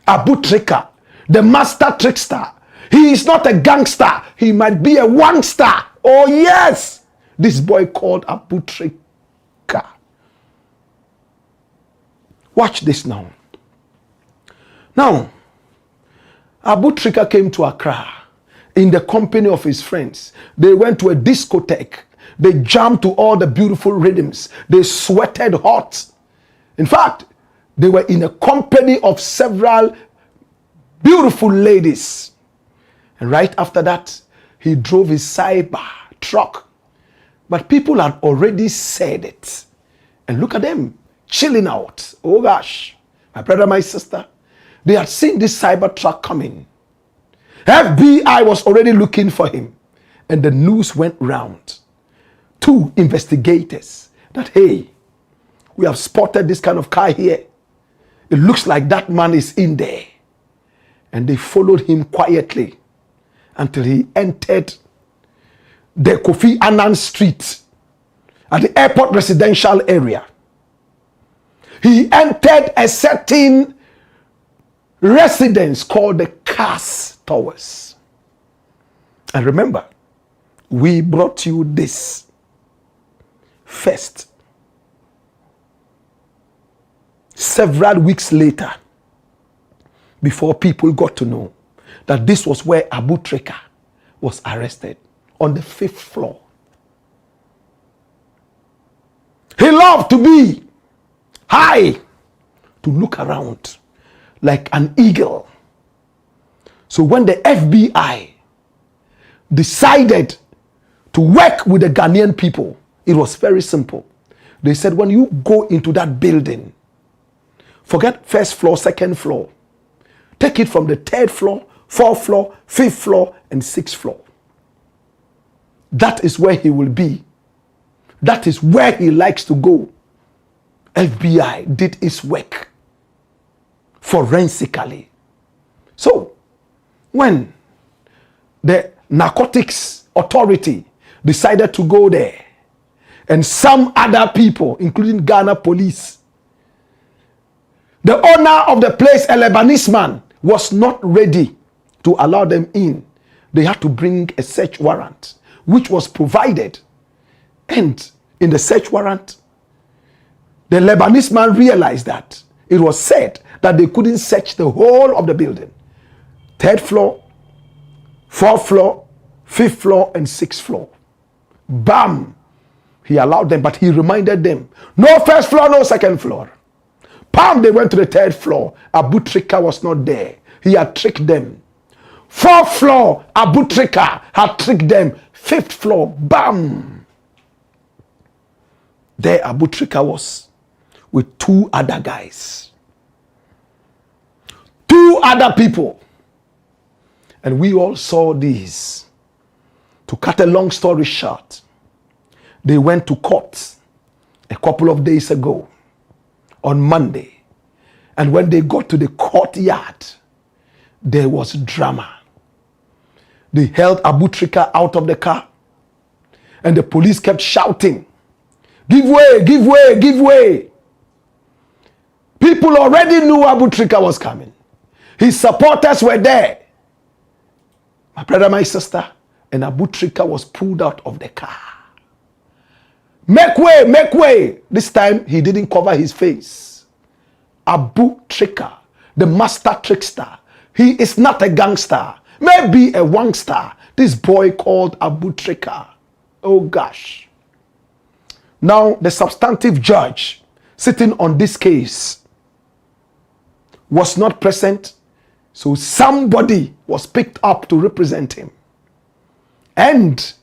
Abu TRICA, the master trickster. He is not a gangster. He might be a wangster. Oh yes. This boy called Abu TRICA. Watch this now. Now, Abu TRICA came to Accra in the company of his friends. They went to a discotheque. They jammed to all the beautiful rhythms. They sweated hot. In fact, they were in a company of several beautiful ladies. And right after that, he drove his cyber truck. But people had already said it. And look at them, chilling out. Oh gosh, my brother, my sister, they had seen this cyber truck coming. FBI was already looking for him. And the news went round to investigators that, hey, we have spotted this kind of car here. It looks like that man is in there. And they followed him quietly until he entered the Kofi Annan Street at the airport residential area. He entered a certain residence called the Cass Towers. And remember, we brought you this first. Several weeks later, before people got to know that this was where Abu TRICA was arrested, on the 5th floor. He loved to be high, to look around like an eagle. So when the FBI decided to work with the Ghanaian people, it was very simple. They said, when you go into that building, forget 1st floor, 2nd floor. Take it from the 3rd floor, 4th floor, 5th floor, and 6th floor. That is where he will be. That is where he likes to go. FBI did its work forensically. So, when the narcotics authority decided to go there, and some other people, including Ghana police, the owner of the place, a Lebanese man, was not ready to allow them in. They had to bring a search warrant, which was provided. And in the search warrant, the Lebanese man realized that it was said that they couldn't search the whole of the building. 3rd floor, 4th floor, 5th floor, and 6th floor. Bam! He allowed them, but he reminded them, no 1st floor, no 2nd floor. Bam! They went to the 3rd floor. Abu TRICA was not there. He had tricked them. 4th floor, Abu TRICA had tricked them. 5th floor, bam! There Abu TRICA was with 2 other guys. 2 other people. And we all saw these. To cut a long story short, they went to court a couple of days ago on Monday. And when they got to the courtyard, there was drama. They held Abu TRICA out of the car. And the police kept shouting, give way, give way, give way. People already knew Abu TRICA was coming. His supporters were there. My brother, my sister, and Abu TRICA was pulled out of the car. Make way, make way. This time he didn't cover his face. Abu TRICA, the master trickster. He is not a gangster. Maybe a wangster. This boy called Abu TRICA. Oh gosh. Now the substantive judge sitting on this case was not present. So somebody was picked up to represent him. And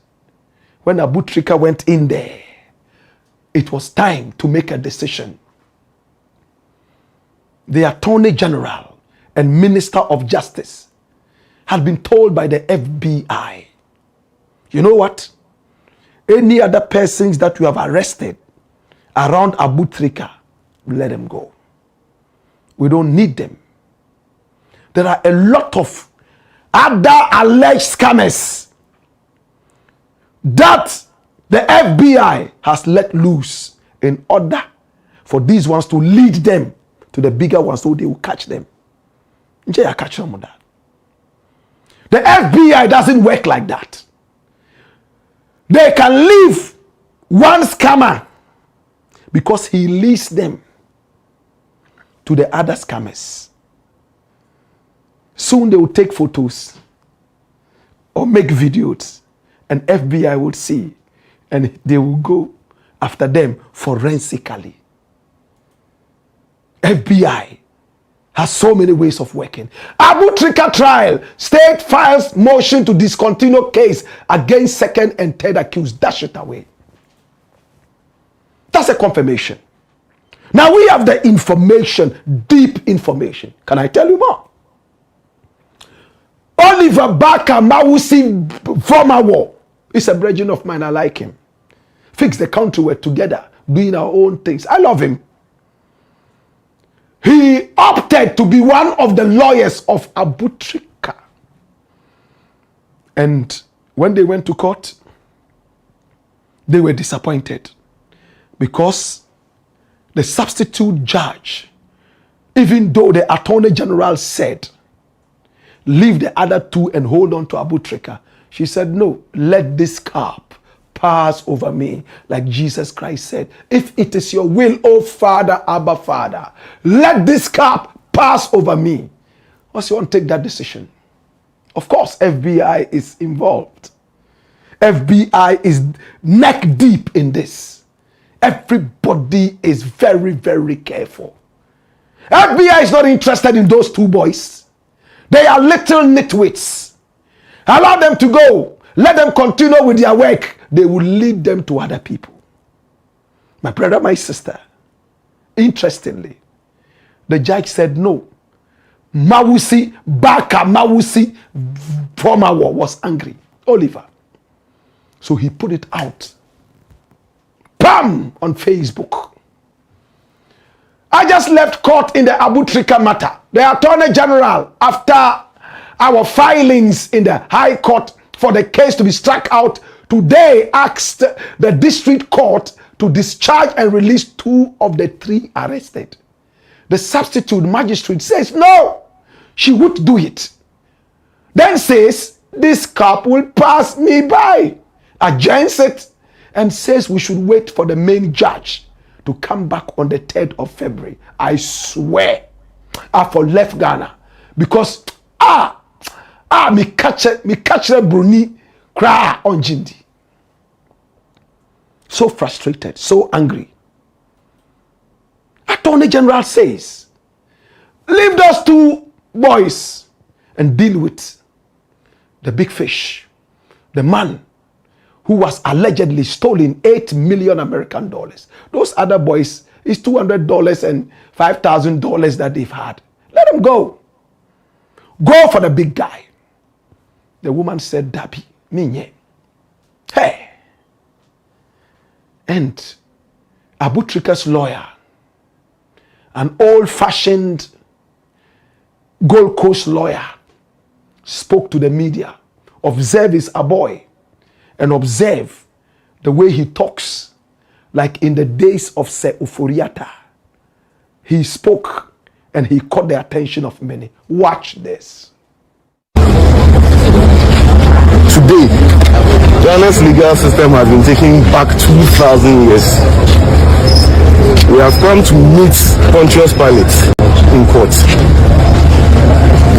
when Abu TRICA went in there, it was time to make a decision. The Attorney General and Minister of Justice had been told by the FBI, you know what? Any other persons that you have arrested around Abu TRICA, let them go. We don't need them. There are a lot of other alleged scammers that the FBI has let loose in order for these ones to lead them to the bigger ones so they will catch them. The FBI doesn't work like that. They can leave one scammer because he leads them to the other scammers. Soon they will take photos or make videos, and FBI will see, and they will go after them forensically. FBI has so many ways of working. Abu TRICA trial. State files motion to discontinue case against second and third accused. Dash it away. That's a confirmation. Now we have the information, deep information. Can I tell you more? Oliver Barker Mawusi, former war, is a brethren of mine. I like him. Fix the country. We're together doing our own things. I love him. He opted to be one of the lawyers of Abu TRICA. And when they went to court, they were disappointed because the substitute judge, even though the Attorney General said, leave the other two and hold on to Abu TRICA, she said, no, let this cup pass over me, like Jesus Christ said. If it is your will, oh Father, Abba Father, let this cup pass over me. What's you want to take that decision? Of course, FBI is involved. FBI is neck deep in this. Everybody is very, very careful. FBI is not interested in those two boys. They are little nitwits. Allow them to go. Let them continue with their work. They will lead them to other people. My brother, my sister, interestingly, the judge said no. Mawusi, Barker Mawusi, former war, was angry. Oliver. So he put it out. Bam! On Facebook. I just left court in the Abu TRICA matter. The Attorney General, after our filings in the High Court for the case to be struck out, today asked the district court to discharge and release 2 of the 3 arrested. The substitute magistrate says, no, she would do it. Then says, this cup will pass me by. Adjourns it and says we should wait for the main judge to come back on the 3rd of February. I swear, for left Ghana because me catch the Bruni cry on Jindi. So frustrated, so angry. Attorney General says, leave those 2 boys and deal with the big fish, the man who was allegedly stolen $8 million American dollars. Those other boys is $200 and $5,000 that they've had. Let them go. Go for the big guy. The woman said, Dabi, minye. Hey. And Abu TRICA's lawyer, an old-fashioned Gold Coast lawyer, spoke to the media. Observe his boy and observe the way he talks, like in the days of Ofori-Atta. He spoke and he caught the attention of many. Watch this. Today, Ghana's legal system has been taking back 2,000 years. We have come to meet Pontius Pilate in court.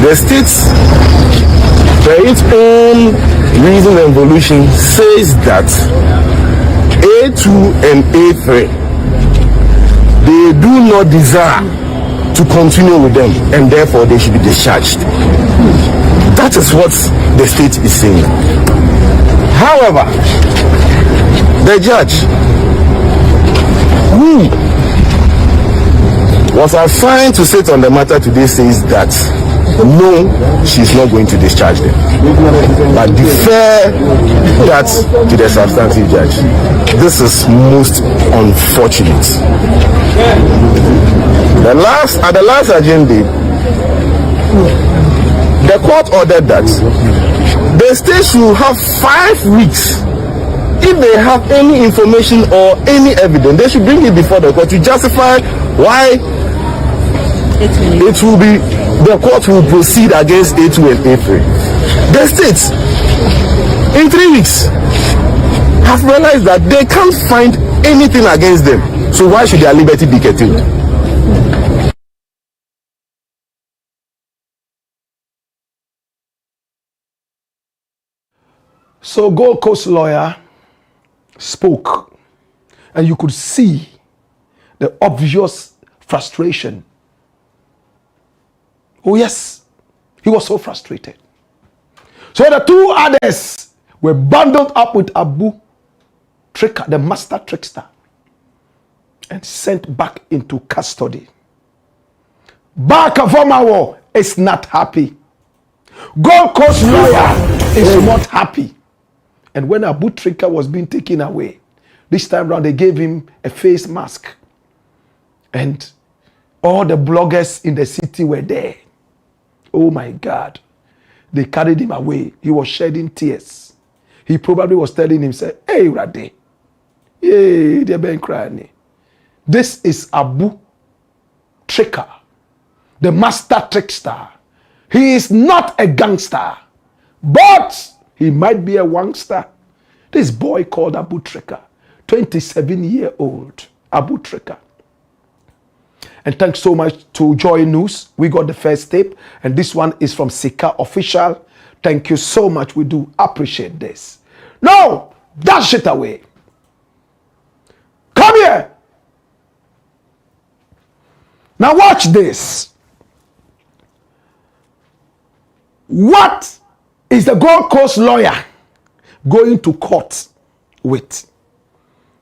The state, by its own reason and evolution, says that A2 and A3, they do not desire to continue with them, and therefore they should be discharged. That is what the state is saying. However, the judge, who was assigned to sit on the matter today, says that no, she's not going to discharge them, but defer that to the substantive judge. This is most unfortunate. At the last agenda, the court ordered that the state should have 5 weeks. If they have any information or any evidence, they should bring it before the court to justify why it will be, the court will proceed against A2 and A3. The states, in 3 weeks, have realized that they can't find anything against them. So why should their liberty be curtailed? So Gold Coast lawyer spoke, and you could see the obvious frustration. Oh yes, he was so frustrated. So the two others were bundled up with Abu Tricker, the master trickster, and sent back into custody. Blakk Vomawo is not happy. Gold Coast lawyer is not happy. And when Abu Tricker was being taken away, this time round they gave him a face mask. And all the bloggers in the city were there. Oh my God. They carried him away. He was shedding tears. He probably was telling himself, hey, Rade. Hey, they've been crying. This is Abu Tricker, the master trickster. He is not a gangster, but he might be a wangster. This boy called Abu Tricker, 27-year-old Abu Tricker. And thanks so much to Joy News. We got the first tape, and this one is from Sika Official. Thank you so much. We do appreciate this. No, dash it away. Come here. Now watch this. What is the Gold Coast lawyer going to court with?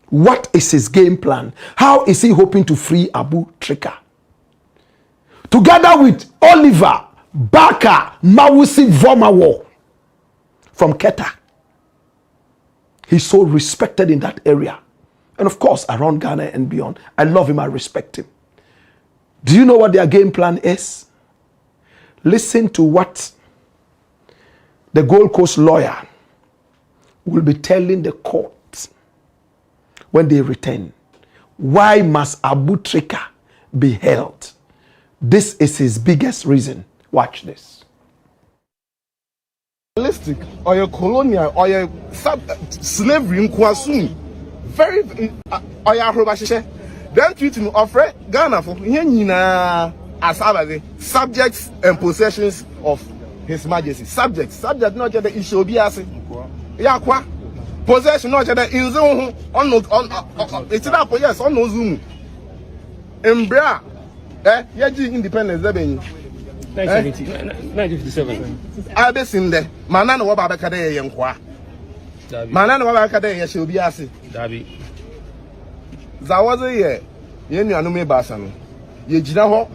What is his game plan? How is he hoping to free Abu Tricker? Together with Oliver Baka Mawusi Vomawo from Keta. He's so respected in that area. And of course, around Ghana and beyond. I love him, I respect him. Do you know what their game plan is? Listen to what the Gold Coast lawyer will be telling the court when they return. Why must Abu Tricker be held? This is his biggest reason. Watch this. Or your colonial or your slavery in Kwasumi. Very or your Robashe. Then treating offer Ghana for as subjects and possessions of His Majesty. Subject not the issue be as Yakwa. Possession not the in zone on it's up yes on no zoom. Embra Yaji independence 1957. I be seen there. Manana wa babaka de yenkwa. Manana wa babaka de ye shobi ase. Dabi. Zawaze ye nuanu me basa no. Ye gina ho.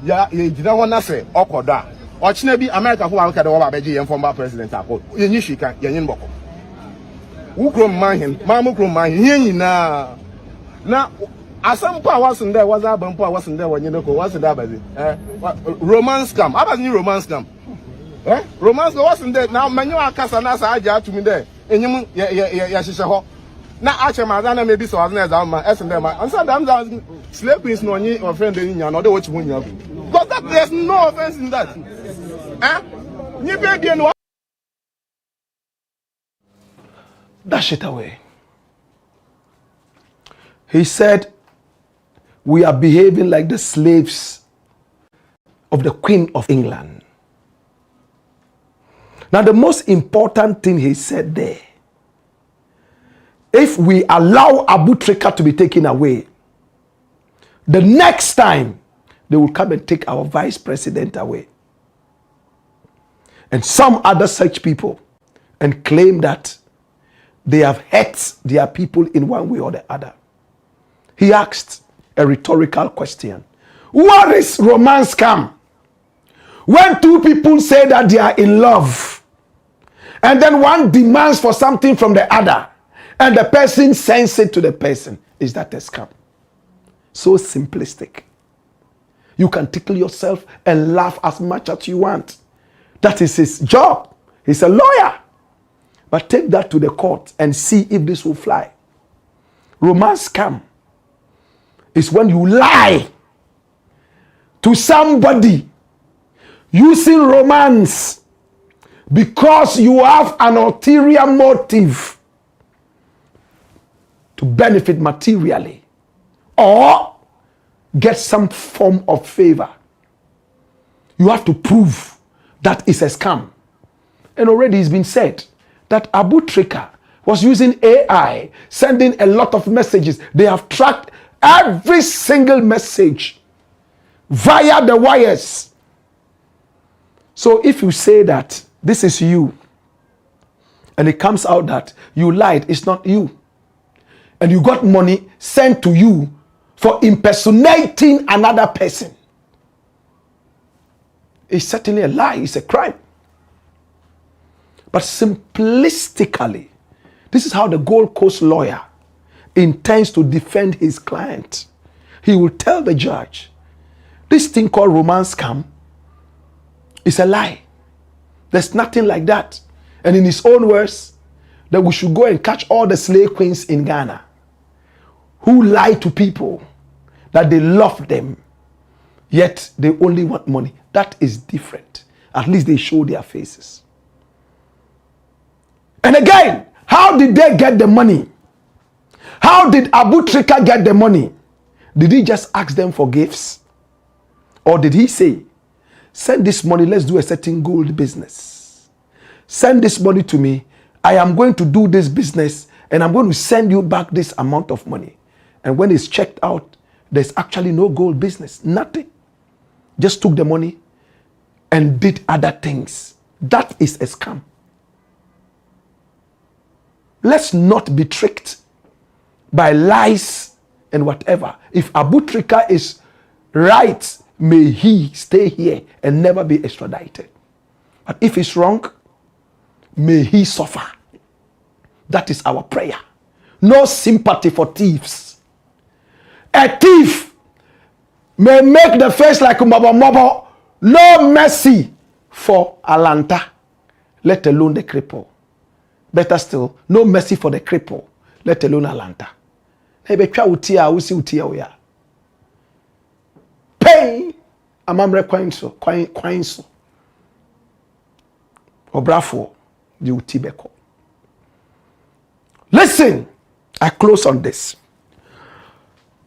Ye gina ho na se okodo a. Ochina bi America fo wa de wa babeje yen former president akọ. Ye nyi hwika ye nyi mboko. Ukrom man mamu krom man ye nyina. Na Asampa wasn't there, was Abampa wasn't there when you know what's the Abazi? Romance scam. Abazi romance scam. Romance wasn't there. Now Manuel Casanas Aja to me there. And you Yashishaho. Now Achamazana maybe so as Alma, S and them. And sometimes sleeping is no need or friend in your other watch when you have. But that there's no offense in that. You baby and what? Dash it away. He said, we are behaving like the slaves of the Queen of England. Now, the most important thing he said there, if we allow Abu Tricker to be taken away, the next time they will come and take our vice president away. And some other such people, and claim that they have hurt their people in one way or the other. He asked a rhetorical question. What is romance scam? When two people say that they are in love, and then one demands for something from the other, and the person sends it to the person, is that a scam? So simplistic. You can tickle yourself and laugh as much as you want. That is his job. He's a lawyer. But take that to the court and see if this will fly. Romance scam is when you lie to somebody using romance because you have an ulterior motive to benefit materially or get some form of favor. You have to prove that it's a scam. And already it's been said that Abu TRICA was using AI, sending a lot of messages. They have tracked every single message via the wires. So if you say that this is you, and it comes out that you lied, it's not you, and you got money sent to you for impersonating another person, it's certainly a lie, it's a crime. But simplistically, this is how the Gold Coast lawyer intends to defend his client. He will tell the judge, this thing called romance scam is a lie. There's nothing like that. And in his own words, that we should go and catch all the slave queens in Ghana who lie to people that they love them, yet they only want money. That is different. At least they show their faces. And again, how did they get the money? How did Abu TRICA get the money? Did he just ask them for gifts? Or did he say, send this money, let's do a certain gold business. Send this money to me. I am going to do this business and I'm going to send you back this amount of money. And when it's checked out, there's actually no gold business, nothing. Just took the money and did other things. That is a scam. Let's not be tricked by lies and whatever. If Abu TRICA is right, may he stay here and never be extradited. But if he's wrong, may he suffer. That is our prayer. No sympathy for thieves. A thief may make the face like Mobo. No mercy for Alanta, let alone the cripple. Better still, no mercy for the cripple, let alone Alanta. Pain, amamre kwainso. Obrafo, the utibeko. Listen, I close on this.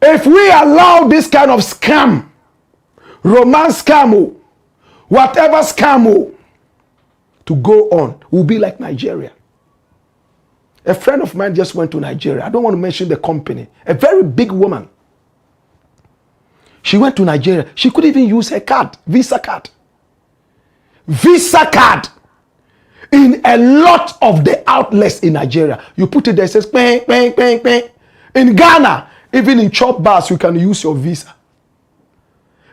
If we allow this kind of scam, romance scam, whatever scam to go on, we'll be like Nigeria. A friend of mine just went to Nigeria. I don't want to mention the company. A very big woman. She went to Nigeria. She couldn't even use her card, Visa card. Visa card. In a lot of the outlets in Nigeria. You put it there, it says, bang, bang, bang, bang. In Ghana, even in chop bars, you can use your Visa.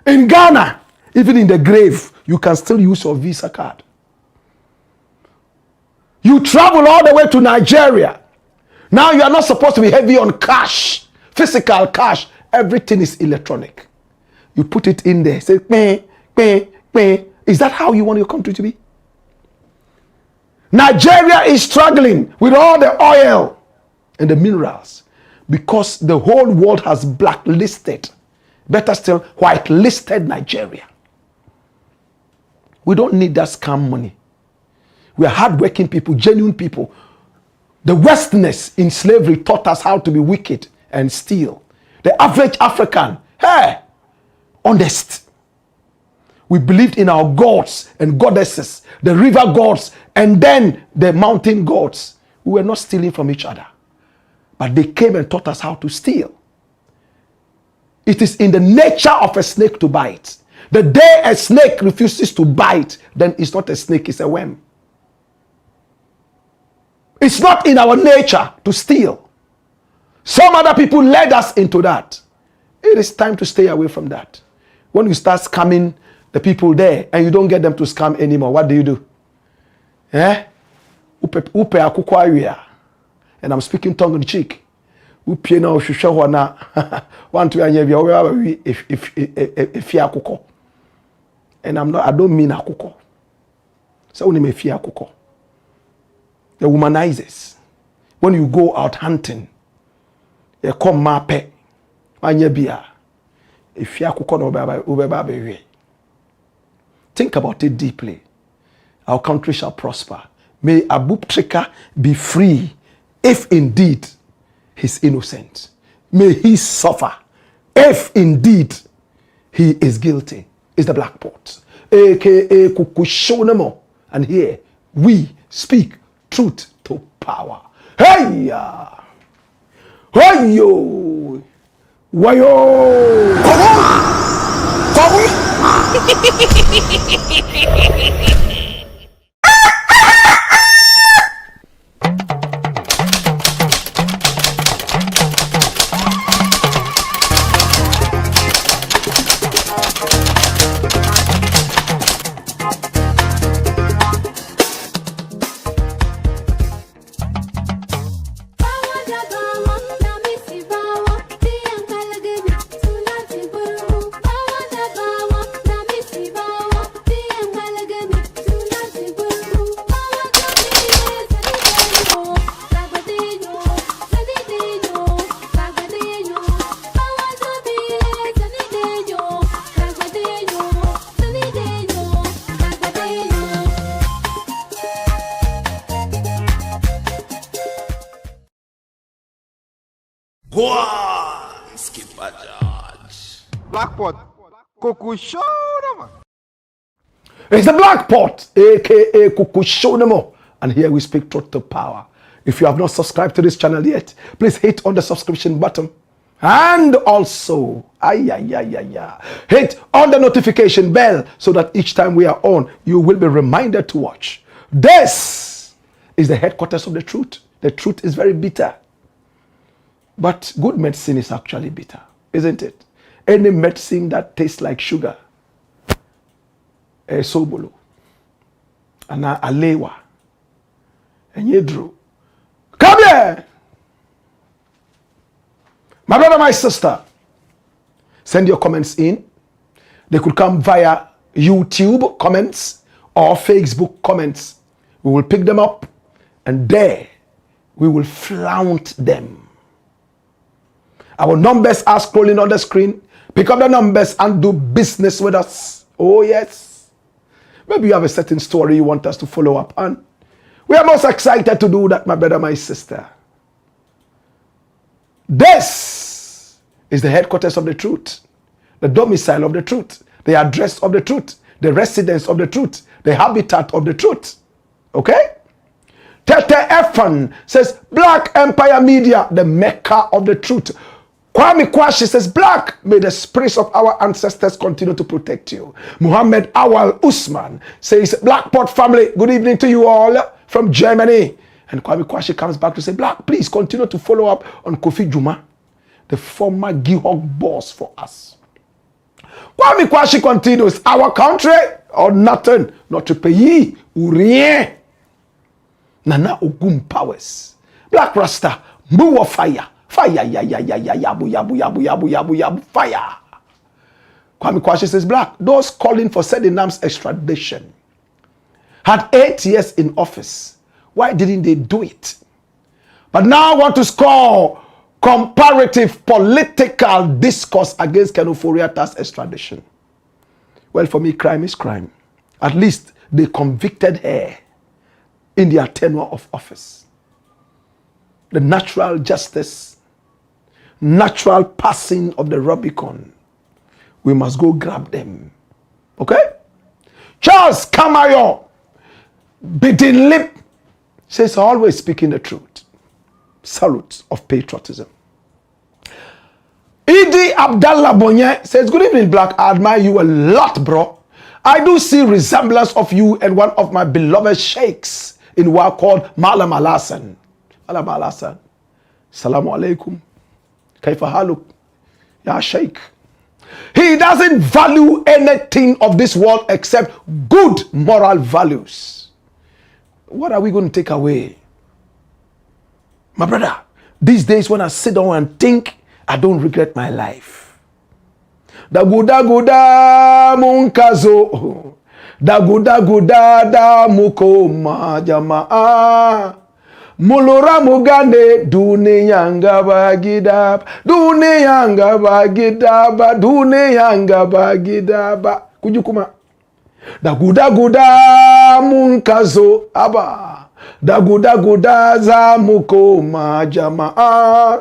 In Ghana, even in the grave, you can still use your Visa card. You travel all the way to Nigeria. Now you are not supposed to be heavy on cash, physical cash. Everything is electronic. You put it in there. Say, bang, bang, bang. Is that how you want your country to be? Nigeria is struggling with all the oil and the minerals because the whole world has blacklisted, better still, whitelisted Nigeria. We don't need that scam money. We are hardworking people, genuine people. The Westerners in slavery taught us how to be wicked and steal. The average African, hey, honest. We believed in our gods and goddesses, the river gods, and then the mountain gods. We were not stealing from each other. But they came and taught us how to steal. It is in the nature of a snake to bite. The day a snake refuses to bite, then it's not a snake, it's a worm. It's not in our nature to steal. Some other people led us into that. It is time to stay away from that. When you start scamming the people there and you don't get them to scam anymore, what do? And I'm speaking tongue in cheek. And I don't mean akuko. So we fear akuko. The womanizers. When you go out hunting, you come mape, bia. If you are think about it deeply. Our country shall prosper. May Abu TRICA be free if indeed he's innocent. May he suffer if indeed he is guilty. It's the Black Pot, aka Kukushonamo. And here we speak Truth to power. Hey ya! Hey yo! Wayo! Blackpot. Coco show, man. It's the Black Pot, aka Kuku Shonemo. And here we speak truth to power. If you have not subscribed to this channel yet, please hit on the subscription button. And also, hit on the notification bell so that each time we are on, you will be reminded to watch. This is the headquarters of the truth. The truth is very bitter. But good medicine is actually bitter, isn't it? Any medicine that tastes like sugar, sobolo, and alewa, and yedro. Come here! My brother, my sister, send your comments in. They could come via YouTube comments or Facebook comments. We will pick them up and there we will flaunt them. Our numbers are scrolling on the screen. Pick up the numbers and do business with us. Oh yes. Maybe you have a certain story you want us to follow up on. We are most excited to do that, my brother, my sister. This is the headquarters of the truth, the domicile of the truth, the address of the truth, the residence of the truth, the habitat of the truth. Okay? Tete Efan says, Black Empire Media, the Mecca of the truth. Kwame Kwashi says, Black, may the spirits of our ancestors continue to protect you. Muhammad Awal Usman says, Blackpot family, good evening to you all from Germany. And Kwame Kwashi comes back to say, Black, please continue to follow up on Kofi Juma, the former Gihog boss for us. Kwame Kwashi continues, our country or nothing, notre pays ou rien. Nana Ogum powers. Black Rasta, move fire. Fire, yabu, fire. Kwame Kwashi says, Black, those calling for Sedinam's extradition had 8 years in office. Why didn't they do it? But now want to score comparative political discourse against Ofori-Atta's extradition. Well, for me, crime is crime. At least they convicted her in their tenure of office. The natural justice, natural passing of the Rubicon. We must go grab them. Okay? Charles Kamayo, beating lip, says always speaking the truth. Salute of patriotism. Idi Abdallah Bonye says, good evening, Black. I admire you a lot, bro. I do see resemblance of you and one of my beloved sheikhs in what called Malam Alasan. Malam Alasan. Salamu alaikum. Kaifa haluk? Ya sheikh. He doesn't value anything of this world except good moral values. What are we going to take away? My brother, these days when I sit down and think, I don't regret my life. Da guda munkazo. Da guda da mukoma jamaa. Mulura mugane duniyanga bagidaba. Duniyanga bagidaba. Duniyanga bagidaba. Kujukuma. Da guda munkazo aba. Da guda za mukoma jamaa.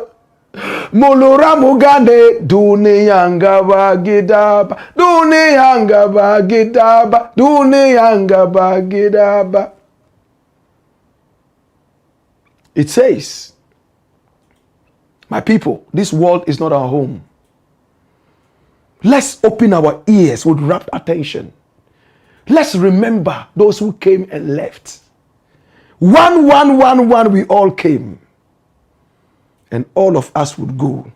Mulura mugane duniyanga bagidaba. Duniyanga bagidaba. Duniyanga bagidaba. It says, my people, this world is not our home. Let's open our ears with rapt attention. Let's remember those who came and left. One, we all came. And all of us would go.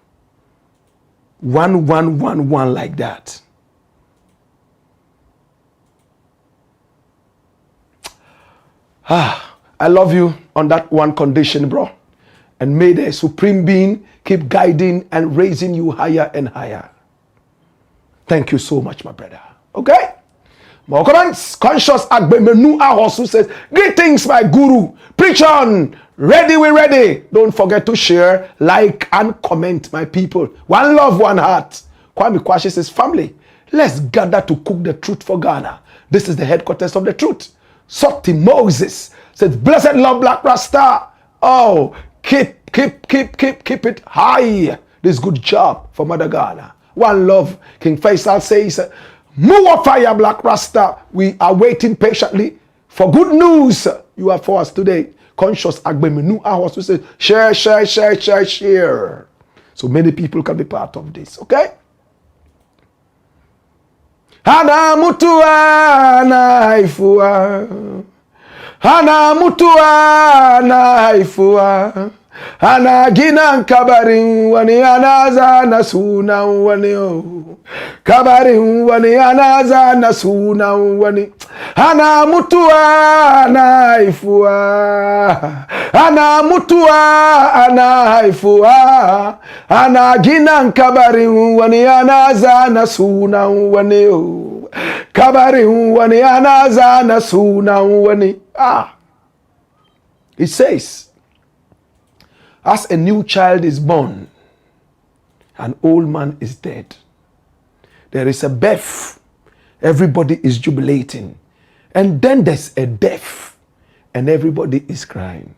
One like that. I love you on that one condition, bro. And may the Supreme Being keep guiding and raising you higher and higher. Thank you so much, my brother. Okay? More comments. Conscious Agbemenu Ahosu says, greetings, my guru. Preach on. Ready, we ready. Don't forget to share, like, and comment, my people. One love, one heart. Kwame Kwashi says, family, let's gather to cook the truth for Ghana. This is the headquarters of the truth. Soti Moses says, blessed love, Blakk Rasta. Oh, keep it high. This good job for Mother Ghana. One love. King Faisal says, more fire, Blakk Rasta. We are waiting patiently for good news you have for us today. Conscious Agbemenu Ahos who says, share. So many people can be part of this, okay? Hana mutua naifua. Hana mutua naifua. Hana gina kabarin wani anaza nasuna wani o. Kabarin wani anaza nasuna wani. Hana mutua naifua. Hana mutua naifua. Hana gina kabarin wani anaza nasuna wani o. Kabarin wani anaza nasuna wani. It says, as a new child is born, an old man is dead. There is a birth. Everybody is jubilating. And then there's a death. And everybody is crying.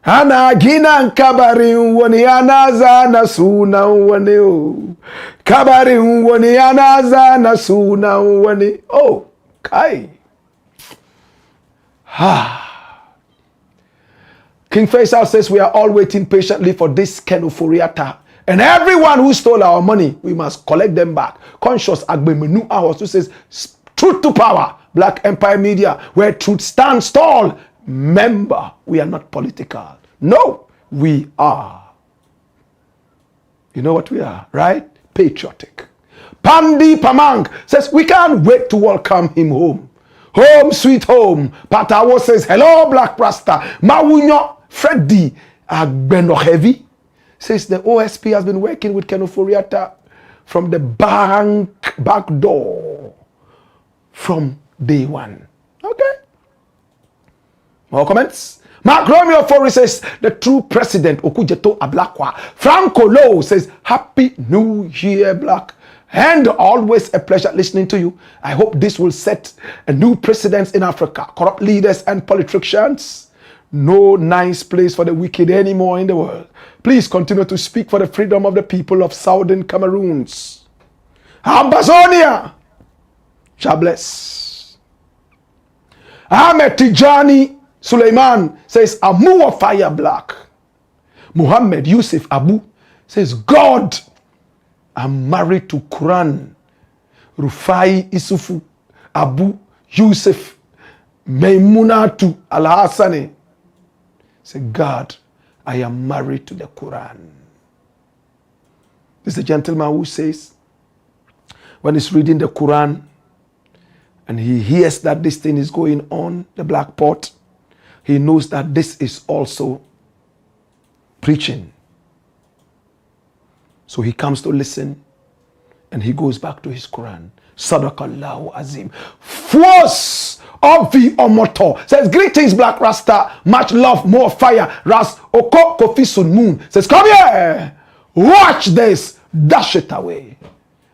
Ana gina kabari wani anaza nasuna wani o. Kabari wani anaza nasuna wani. Oh, kai. King Faisal says we are all waiting patiently for this Ofori-Atta. And everyone who stole our money, we must collect them back. Conscious Agbemenu Ahos who says, truth to power. Black Empire Media, where truth stands tall. Remember, we are not political. No, we are. You know what we are, right? Patriotic. Pandi Pamang says, we can't wait to welcome him home. Home, sweet home. Patawo says, hello, Blakk Rasta. Mawunyo Freddy Agbenohevi says the OSP has been working with Ofori-Atta from the back door from day one. Okay. More comments. Mark Romeo Ofori says the true president Okujeto Ablakwa. Franco Lowe says happy new year, Blakk. And always a pleasure listening to you. I hope this will set a new precedence in Africa. Corrupt leaders and politicians. No nice place for the wicked anymore in the world. Please continue to speak for the freedom of the people of Southern Cameroons. Ambazonia. God bless. Ahmed Tijani Suleiman says, Amu fire Blakk. Muhammad Yusuf Abu says, God, I'm married to Quran. Rufai Isufu Abu Yusuf Maimunatu Al-Hassani. Say, God, I am married to the Quran. This is the gentleman who says, when he's reading the Quran, and he hears that this thing is going on, the black pot, he knows that this is also preaching. So he comes to listen, and he goes back to his Quran. Sadaqallahu Azim. Force of the Omoto says, greetings, Blakk Rasta. Much love, more fire. Ras Oko Kofi Sun Moon says, come here. Watch this. Dash it away.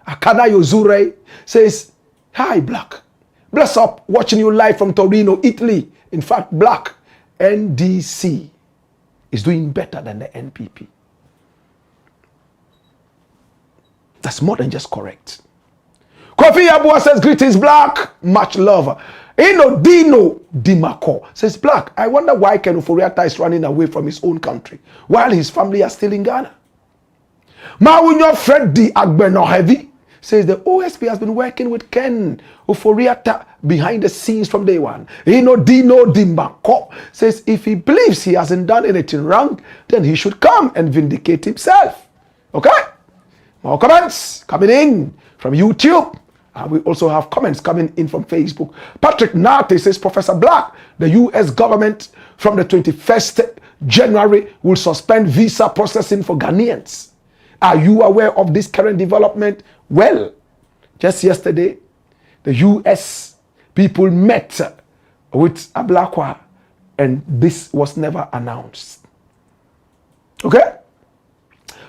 Akada Yozure says, hi, Blakk. Bless up. Watching you live from Torino, Italy. In fact, Blakk, NDC is doing better than the NPP. That's more than just correct. Kofi Yabua says, greetings, Blakk. Much love. Dino Dimako says, Blakk, I wonder why Ken Ofori-Atta is running away from his own country while his family are still in Ghana. Mawunyo Freddy Agbeno Heavy says the OSP has been working with Ken Ofori-Atta behind the scenes from day one. Dino Dimako says if he believes he hasn't done anything wrong, then he should come and vindicate himself. Okay? More comments coming in from YouTube. And we also have comments coming in from Facebook. Patrick Nate says, Professor Blakk, the US government from the 21st January will suspend visa processing for Ghanaians. Are you aware of this current development? Well, just yesterday, the US people met with Blakk, and this was never announced. Okay?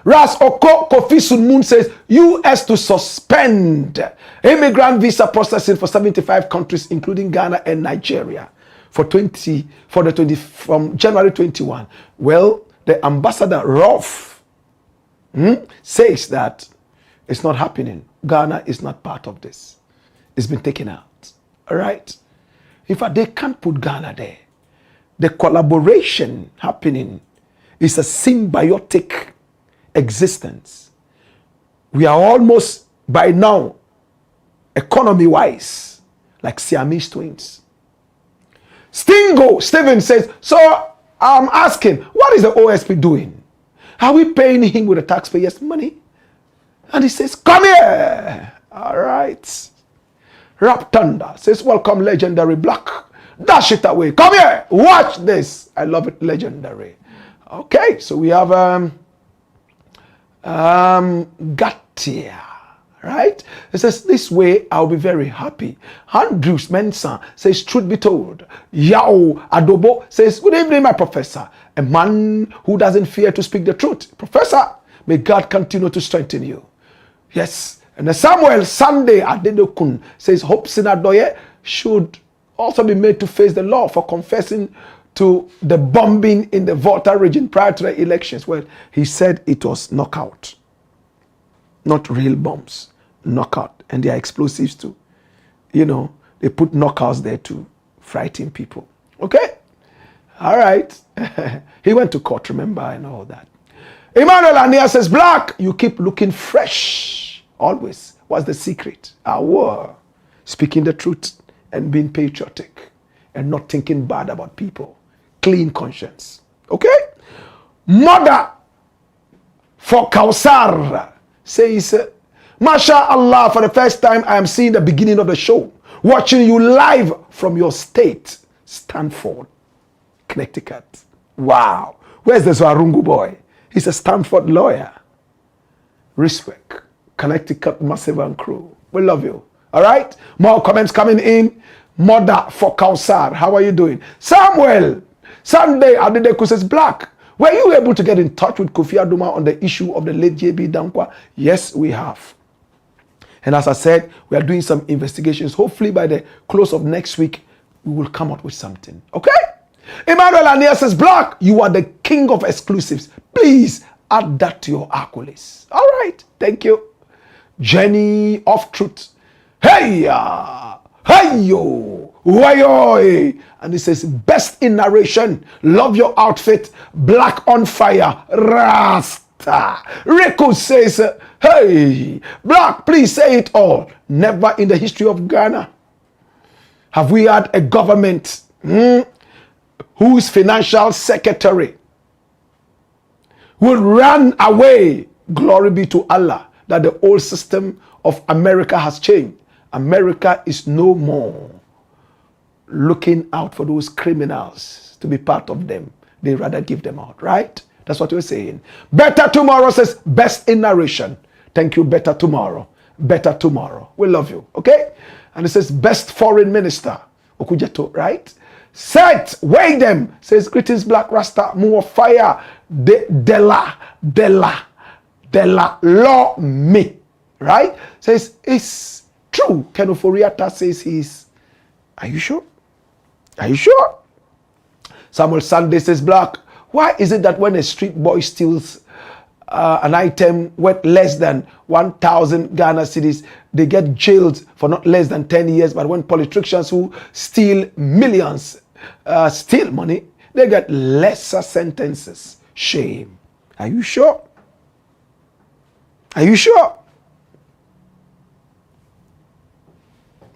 Ras Oko Kofi Sunmun says US to suspend immigrant visa processing for 75 countries, including Ghana and Nigeria, from January 21. Well, the ambassador Rolf says that it's not happening. Ghana is not part of this. It's been taken out. All right. In fact, they can't put Ghana there. The collaboration happening is a symbiotic existence. We are almost by now, economy-wise, like Siamese twins. Steven says, so I'm asking, what is the OSP doing? Are we paying him with the taxpayers' money? And he says, come here. All right. Rap Thunder says, welcome, legendary Blakk. Dash it away. Come here. Watch this. I love it, legendary. Okay, so we have Gatia, right? It says, this way I'll be very happy. Andrews Mensah says, truth be told. Yao Adobo says, good evening, my professor. A man who doesn't fear to speak the truth. Professor, may God continue to strengthen you. Yes. And Samuel Sunday Adenokun says, Hope Sinadoye should also be made to face the law for confessing to the bombing in the Volta region prior to the elections. Well, he said it was knockout, not real bombs, knockout. And they are explosives too. You know, they put knockouts there to frighten people. Okay? All right. He went to court, remember, and all that. Emmanuel Ania says, Blakk, you keep looking fresh. Always. What's the secret? Our speaking the truth and being patriotic and not thinking bad about people. Clean conscience. Okay? Mother for Kausar says, MashaAllah, for the first time I am seeing the beginning of the show. Watching you live from your state, Stanford, Connecticut. Wow. Where's the Zwarungu boy? He's a Stanford lawyer. Respect. Connecticut Massive and crew. We love you. All right? More comments coming in. Mother for Kausar. How are you doing? Samuel. Sunday Adedeku says, Blakk, were you able to get in touch with Kofi Adoma on the issue of the late JB Dankwa? Yes, we have. And as I said, we are doing some investigations. Hopefully by the close of next week, we will come up with something. Okay? Emmanuel Ania says, Blakk, you are the king of exclusives. Please add that to your accolades. All right. Thank you. Jenny of Truth. Hey, hey, yo. Wayo. And he says, best in narration. Love your outfit. Blakk on fire. Rasta. Rico says, hey, Blakk, please say it all. Never in the history of Ghana have we had a government whose financial secretary will run away. Glory be to Allah that the old system of America has changed. America is no more looking out for those criminals to be part of them. They rather give them out, right? That's what we're saying. Better Tomorrow says, best in narration. Thank you, Better Tomorrow. Better Tomorrow. We love you, okay? And it says, best foreign minister. Okujeto, right? Set, weigh them. Says, greetings, Blakk Rasta. More fire. De la law me. Right? Says, it's true. Ken Ofori-Atta says he's. Are you sure? Are you sure? Samuel Sunday says, Blakk, why is it that when a street boy steals an item worth less than 1,000 Ghana cedis, they get jailed for not less than 10 years. But when politicians who steal millions, steal money, they get lesser sentences. Shame. Are you sure? Are you sure?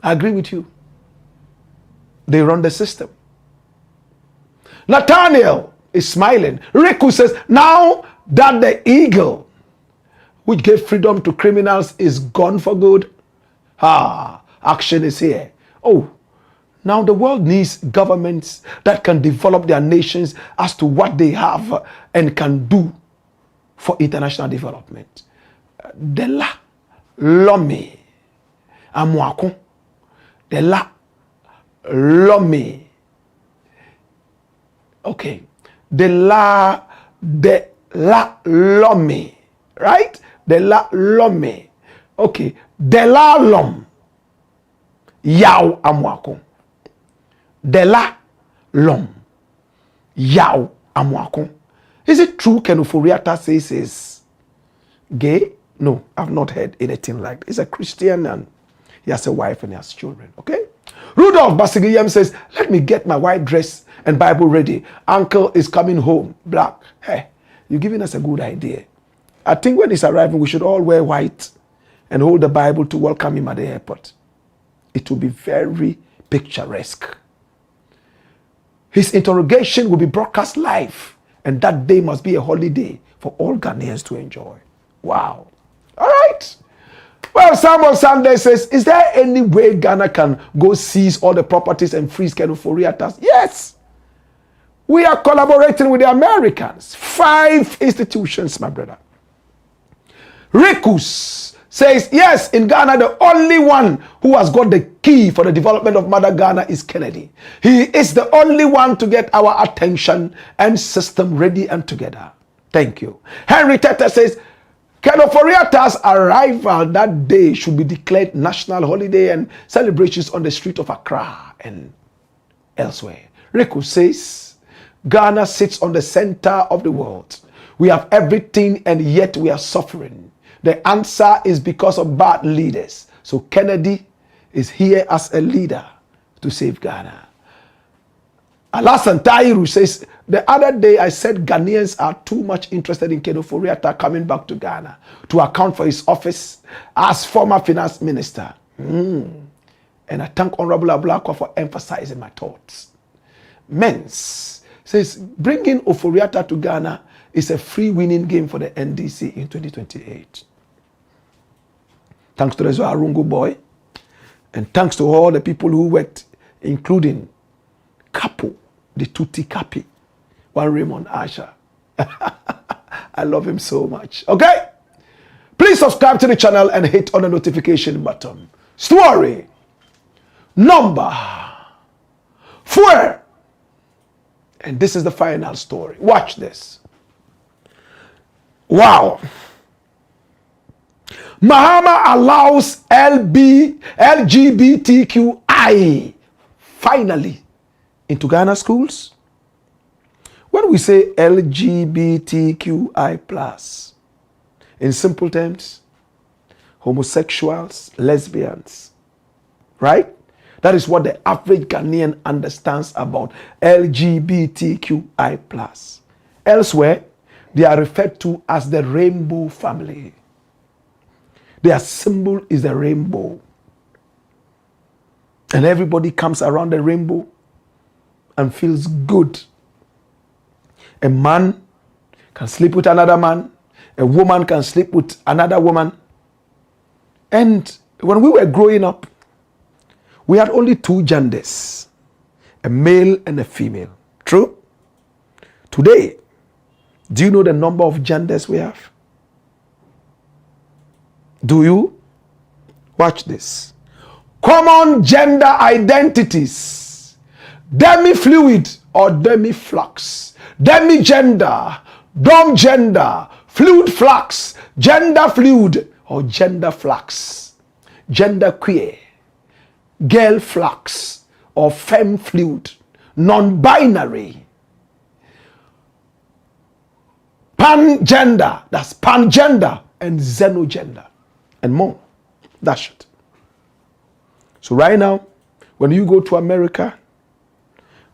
I agree with you. They run the system. Nathaniel is smiling. Riku says, now that the eagle which gave freedom to criminals is gone for good, action is here. Oh, now the world needs governments that can develop their nations as to what they have and can do for international development. De la l'homme amwako, de la l'homme. Okay, de la l'homme, right? De la l'homme. Okay, de la l'homme. Yao amwako. De la l'homme. Yao amwako. Is it true Ken Ofori-Atta says is gay? No, I've not heard anything like that. He's a Christian and he has a wife and he has children, okay? Rudolph Basigiyem says, let me get my white dress and Bible ready. Uncle is coming home. Blakk. Hey, you're giving us a good idea. I think when he's arriving, we should all wear white and hold the Bible to welcome him at the airport. It will be very picturesque. His interrogation will be broadcast live, and that day must be a holiday for all Ghanaians to enjoy. Wow. All right. Well, Samuel Sunday says, is there any way Ghana can go seize all the properties and freeze Ken Ofori-Atta? Yes. We are collaborating with the Americans. 5 institutions, my brother. Rikus says, yes, in Ghana, the only one who has got the key for the development of Mother Ghana is Kennedy. He is the only one to get our attention and system ready and together. Thank you. Henry Tete says, Ken Ofori-Atta's arrival that day should be declared national holiday and celebrations on the street of Accra and elsewhere. Riku says, Ghana sits on the center of the world. We have everything and yet we are suffering. The answer is because of bad leaders. So Kennedy is here as a leader to save Ghana. Alasan Tairu says, the other day I said Ghanaians are too much interested in Ken Ofori-Atta coming back to Ghana to account for his office as former finance minister. And I thank Honorable Blakk for emphasizing my thoughts. Mens says, bringing Ofori-Atta to Ghana is a free winning game for the NDC in 2028. Thanks to the Arungu boy, and thanks to all the people who worked, including Kapo, the Tutti Capi, one Raymond Asher. I love him so much. Okay? Please subscribe to the channel and hit on the notification button. Story number 4. And this is the final story. Watch this. Wow. Mahama allows LGBTQI finally into Ghana schools. When we say LGBTQI+, in simple terms, homosexuals, lesbians, right? That is what the average Ghanaian understands about LGBTQI+. Elsewhere, they are referred to as the rainbow family. Their symbol is the rainbow. And everybody comes around the rainbow and feels good. A man can sleep with another man. A woman can sleep with another woman. And when we were growing up, we had only 2 genders, a male and a female. True? Today, do you know the number of genders we have? Do you? Watch this. Common gender identities. Demi-fluid or demi-flux. Demi-gender, dom-gender, fluid flux, gender fluid or gender flux. Gender queer, girl flux or femme fluid, non-binary. Pangender, that's pangender and xenogender and more. That's it. So right now, when you go to America,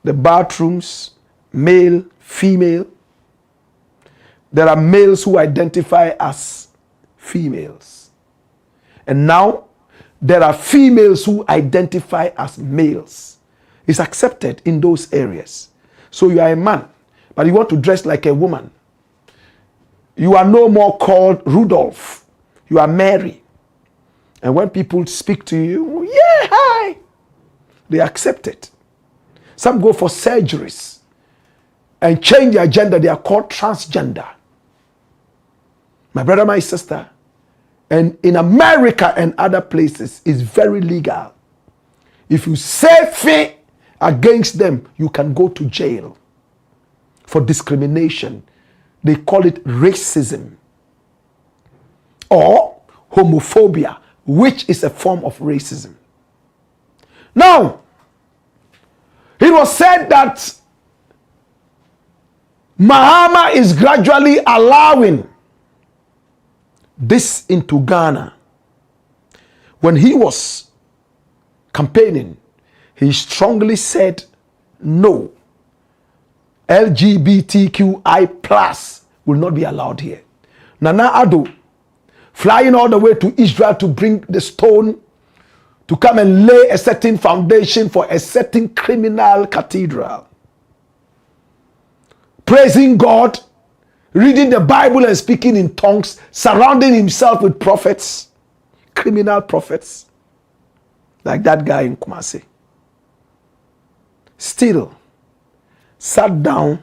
the bathrooms, male, female, there are males who identify as females. And now, there are females who identify as males. It's accepted in those areas. So you are a man, but you want to dress like a woman. You are no more called Rudolph. You are Mary. And when people speak to you, yeah, hi, they accept it. Some go for surgeries and change their gender. They are called transgender. My brother, my sister, and in America and other places, it's very legal. If you say thing against them, you can go to jail for discrimination. They call it racism or homophobia, which is a form of racism. Now, it was said that Mahama is gradually allowing this into Ghana. When he was campaigning, he strongly said, no, LGBTQI plus will not be allowed here. Nana Addo, flying all the way to Israel to bring the stone to come and lay a certain foundation for a certain criminal cathedral. Praising God, reading the Bible and speaking in tongues, surrounding himself with prophets, criminal prophets, like that guy in Kumasi. Still sat down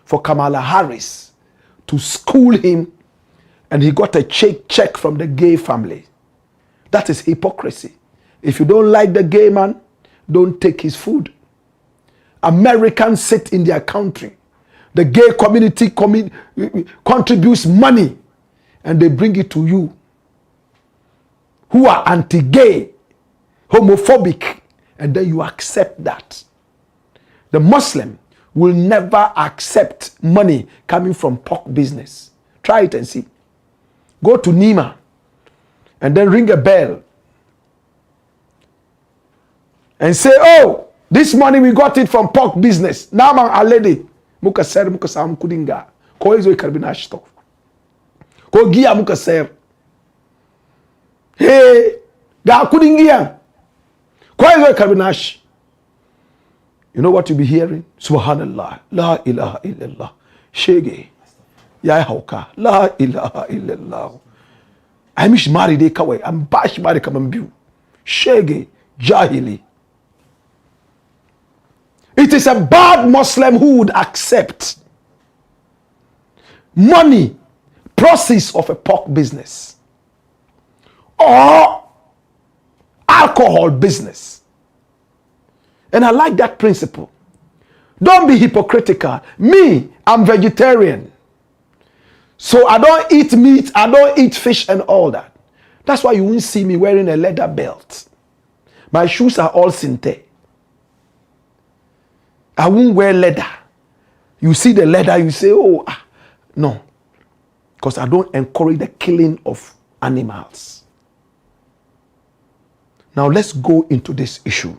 for Kamala Harris to school him, and he got a check from the gay family. That is hypocrisy. If you don't like the gay man, don't take his food. Americans sit in their country. The gay community contributes money and they bring it to you who are anti-gay, homophobic, and then you accept that. The Muslim will never accept money coming from pork business. Try it and see. Go to Nima and then ring a bell and say, oh, this money we got it from pork business. Now man already muka ser muka sam kudinga. Ko izo ikarbinash to. Ko gia muka ser. Hey, ga kudingia. Ko izo ikarbinash. You know what you'll be hearing? Subhanallah, la ilaha illallah, shege, ya hauka, la ilaha illallah. I'm married de kawe, I'm bash married kamambiu, shege, jahili. It is a bad Muslim who would accept money, proceeds of a pork business or alcohol business. And I like that principle. Don't be hypocritical. Me, I'm vegetarian. So I don't eat meat, I don't eat fish and all that. That's why you won't see me wearing a leather belt. My shoes are all synthetic. I won't wear leather. You see the leather, you say, oh, no. Because I don't encourage the killing of animals. Now let's go into this issue.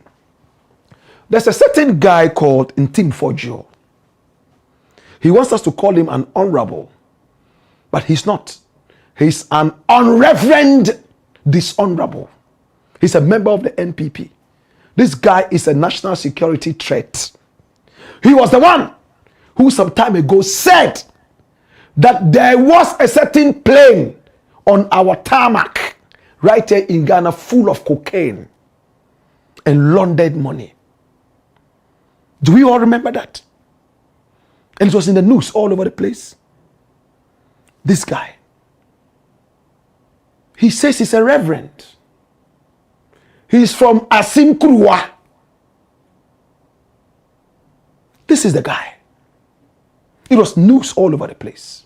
There's a certain guy called Ntim Fojo. He wants us to call him an honorable, but he's not. He's an unreverend dishonorable. He's a member of the NPP. This guy is a national security threat. He was the one who some time ago said that there was a certain plane on our tarmac right here in Ghana full of cocaine and laundered money. Do we all remember that? And it was in the news all over the place. This guy, he says he's a reverend. He's from Asim Kurwa. This is the guy. It was news all over the place.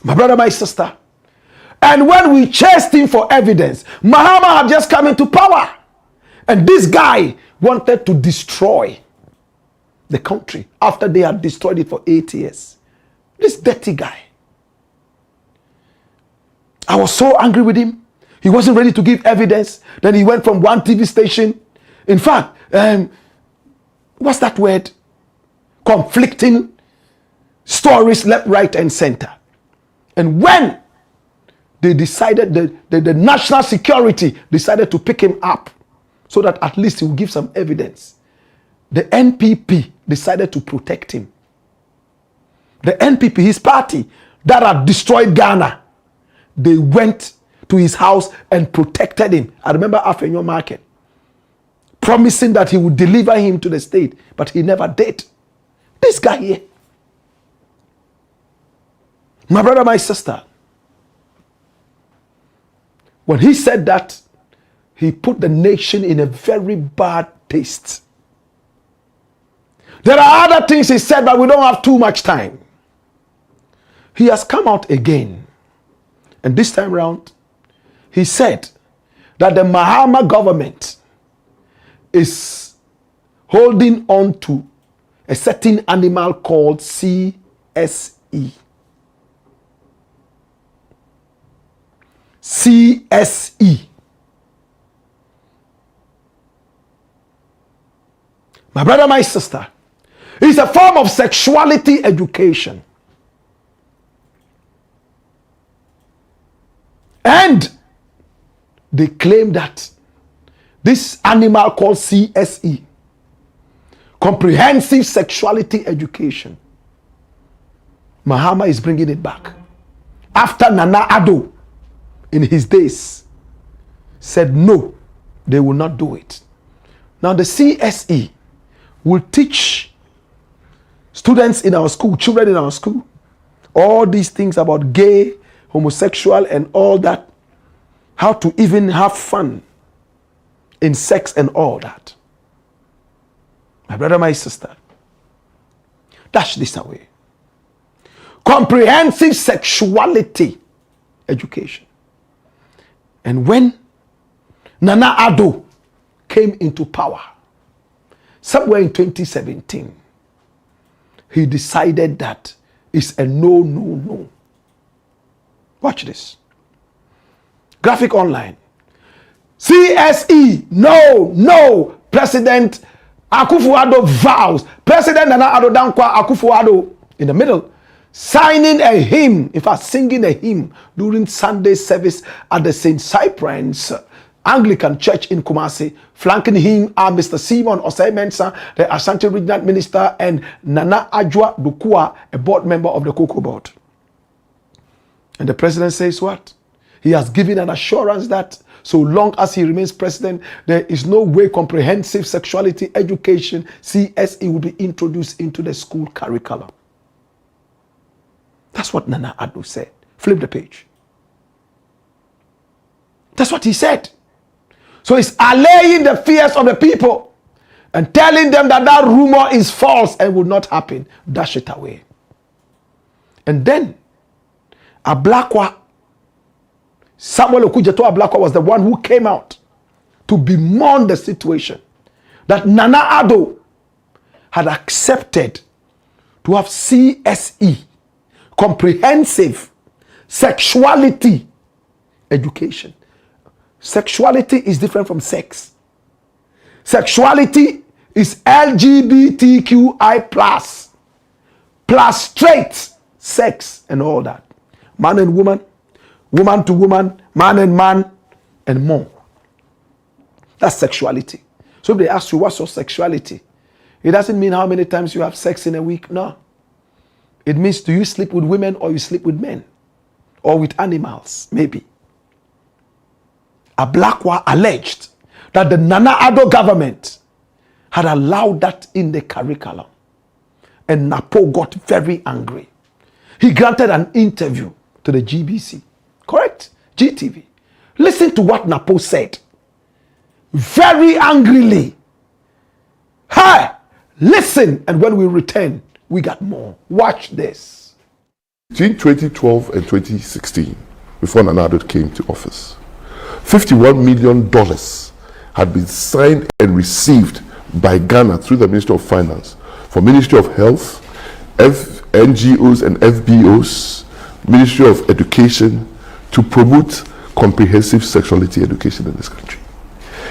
My brother, my sister. And when we chased him for evidence, Mahama had just come into power. And this guy wanted to destroy the country after they had destroyed it for 8 years. This dirty guy. I was so angry with him. He wasn't ready to give evidence. Then he went from one TV station. In fact, what's that word? Conflicting stories left, right, and center. And when they decided, the national security decided to pick him up so that at least he will give some evidence, the NPP decided to protect him. The NPP, his party, that had destroyed Ghana, they went to his house and protected him. I remember Afenyo Market promising that he would deliver him to the state, but he never did. This guy here. My brother, my sister, when he said that, he put the nation in a very bad taste. There are other things he said, but we don't have too much time. He has come out again. And this time round, he said that the Mahama government is holding on to a certain animal called CSE. CSE. My brother, my sister, it's a form of sexuality education. And they claim that this animal called CSE, comprehensive sexuality education, Mahama is bringing it back. After Nana Addo, in his days, said no, they will not do it. Now the CSE will teach students in our school, children in our school, all these things about gay, homosexual, and all that, how to even have fun in sex and all that. My brother, my sister, dash this away. Comprehensive sexuality education. And when Nana Addo came into power, somewhere in 2017, he decided that it's a no, no, no. Watch this. Graphic online. CSE, no, no. President Akufo-Addo vows. President Nana Addo Dankwa Akufo-Addo in the middle, signing a hymn, in fact, singing a hymn during Sunday service at the St. Cyprian's Anglican Church in Kumasi. Flanking him are Mr. Simon Osei-Mensah, the Ashanti Regional Minister, and Nana Adwoa Dukua, a board member of the Cocoa Board. And the president says what? He has given an assurance that so long as he remains president, there is no way comprehensive sexuality education, CSE, will be introduced into the school curriculum. That's what Nana Addo said. Flip the page. That's what he said. So he's allaying the fears of the people and telling them that that rumor is false and will not happen. Dash it away. And then Blakk, Samuel Okudzeto Blakk was the one who came out to bemoan the situation that Nana Addo had accepted to have CSE, comprehensive sexuality education. Sexuality is different from sex. Sexuality is LGBTQI plus straight sex and all that. Man and woman, woman to woman, man and man, and more. That's sexuality. So if they ask you what's your sexuality, it doesn't mean how many times you have sex in a week. No. It means, do you sleep with women or you sleep with men? Or with animals, maybe. Blakk alleged that the Nana Addo government had allowed that in the curriculum. And Napo got very angry. He granted an interview to the GBC. Correct? GTV. Listen to what Napo said. Very angrily. Hi! Listen, and when we return, we got more. Watch this. Between 2012 and 2016, before Nana Addo came to office, $51 million had been signed and received by Ghana through the Ministry of Finance for Ministry of Health, NGOs and FBOs, Ministry of Education, to promote comprehensive sexuality education in this country.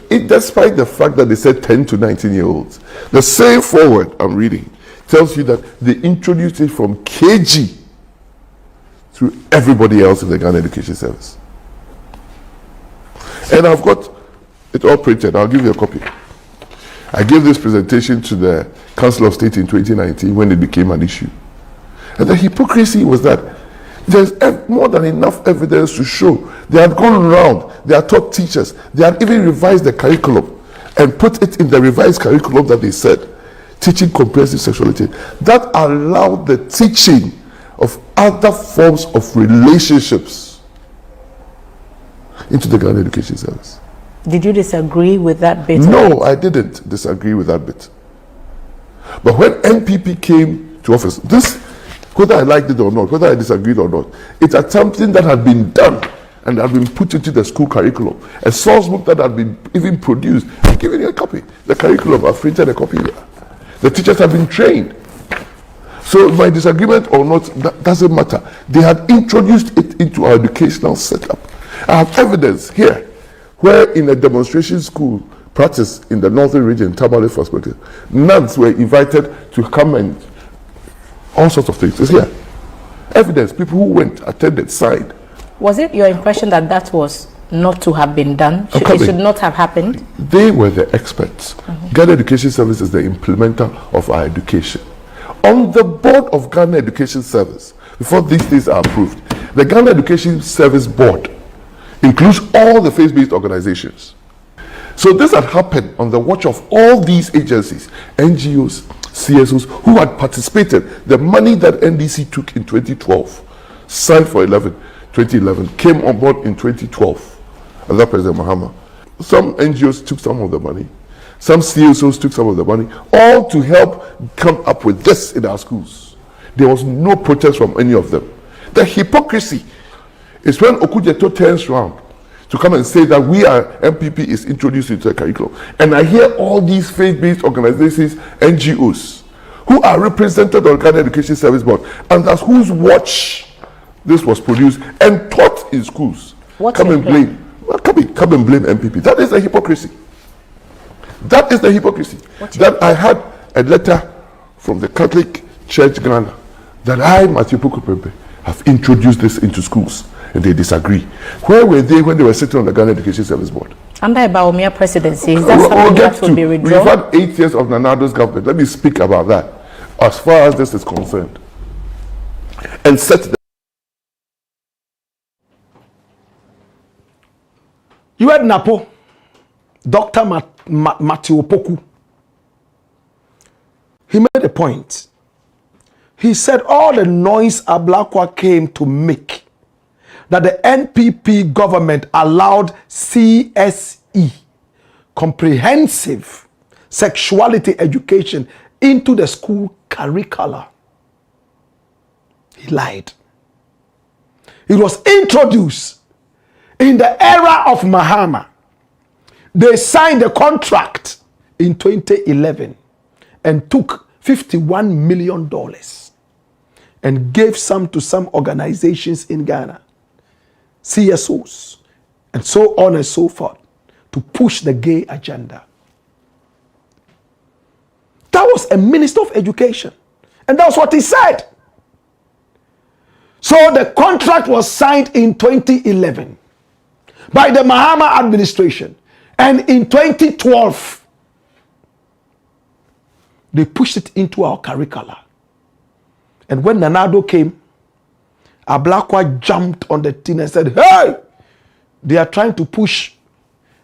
Despite the fact that they said 10 to 19-year-olds, the same forward I'm reading tells you that they introduced it from KG to everybody else in the Ghana Education Service. And I've got it all printed. I'll give you a copy. I gave this presentation to the Council of State in 2019 when it became an issue. And the hypocrisy was that there's more than enough evidence to show they had gone around, they had taught teachers, they had even revised the curriculum and put it in the revised curriculum that they said, teaching comprehensive sexuality, that allowed the teaching of other forms of relationships into the Ghana Education Service. Did you disagree with that bit? No, I didn't disagree with that bit. But when NPP came to office, this, whether I liked it or not, whether I disagreed or not, it's something that had been done and had been put into the school curriculum. A source book that had been even produced. I'm giving you a copy. The curriculum, I've printed a copy here. The teachers have been trained. So my disagreement or not, that doesn't matter. They had introduced it into our educational setup. I have evidence here, where in a demonstration school practice in the northern region, Tamale perspective, nuns were invited to come and all sorts of things. It's here. Evidence, people who went, attended, signed. Was it your impression that that was not to have been done? It should not have happened? They were the experts. Ghana Education Service is the implementer of our education. On the board of Ghana Education Service, before these things are approved, the Ghana Education Service Board includes all the faith-based organizations. So this had happened on the watch of all these agencies, NGOs, CSOs, who had participated. The money that NDC took in 2012, signed for 2011, came on board in 2012 under President Mahama. Some NGOs took some of the money, some CSOs took some of the money, all to help come up with this in our schools. There was no protest from any of them. The hypocrisy is when Okujeto turns around to come and say that MPP is introduced into the curriculum. And I hear all these faith-based organizations, NGOs, who are represented on Ghana Education Service Board, and that's whose watch this was produced and taught in schools. Come and blame MPP. That is the hypocrisy. That is the hypocrisy. That I had a letter from the Catholic Church Ghana that I, Matthew Pukupembe, have introduced this into schools, and they disagree. Where were they when they were sitting on the Ghana Education Service Board? Under a Baumia presidency, is that something that will be withdrawn? We've had 8 years of Nanado's government. Let me speak about that as far as this is concerned. And set the... You had Napo, Dr. Matthew Opoku. He made a point. He said all the noise Blakk came to make, that the NPP government allowed CSE, comprehensive sexuality education, into the school curricula. He lied. It was introduced in the era of Mahama. They signed the contract in 2011 and took $51 million and gave some to some organizations in Ghana, CSOs, and so on and so forth, to push the gay agenda. That was a minister of education, and that's what he said. So the contract was signed in 2011 by the Mahama administration, and in 2012 they pushed it into our curricula. And when Nanado came, Blakk jumped on the thing and said, hey, they are trying to push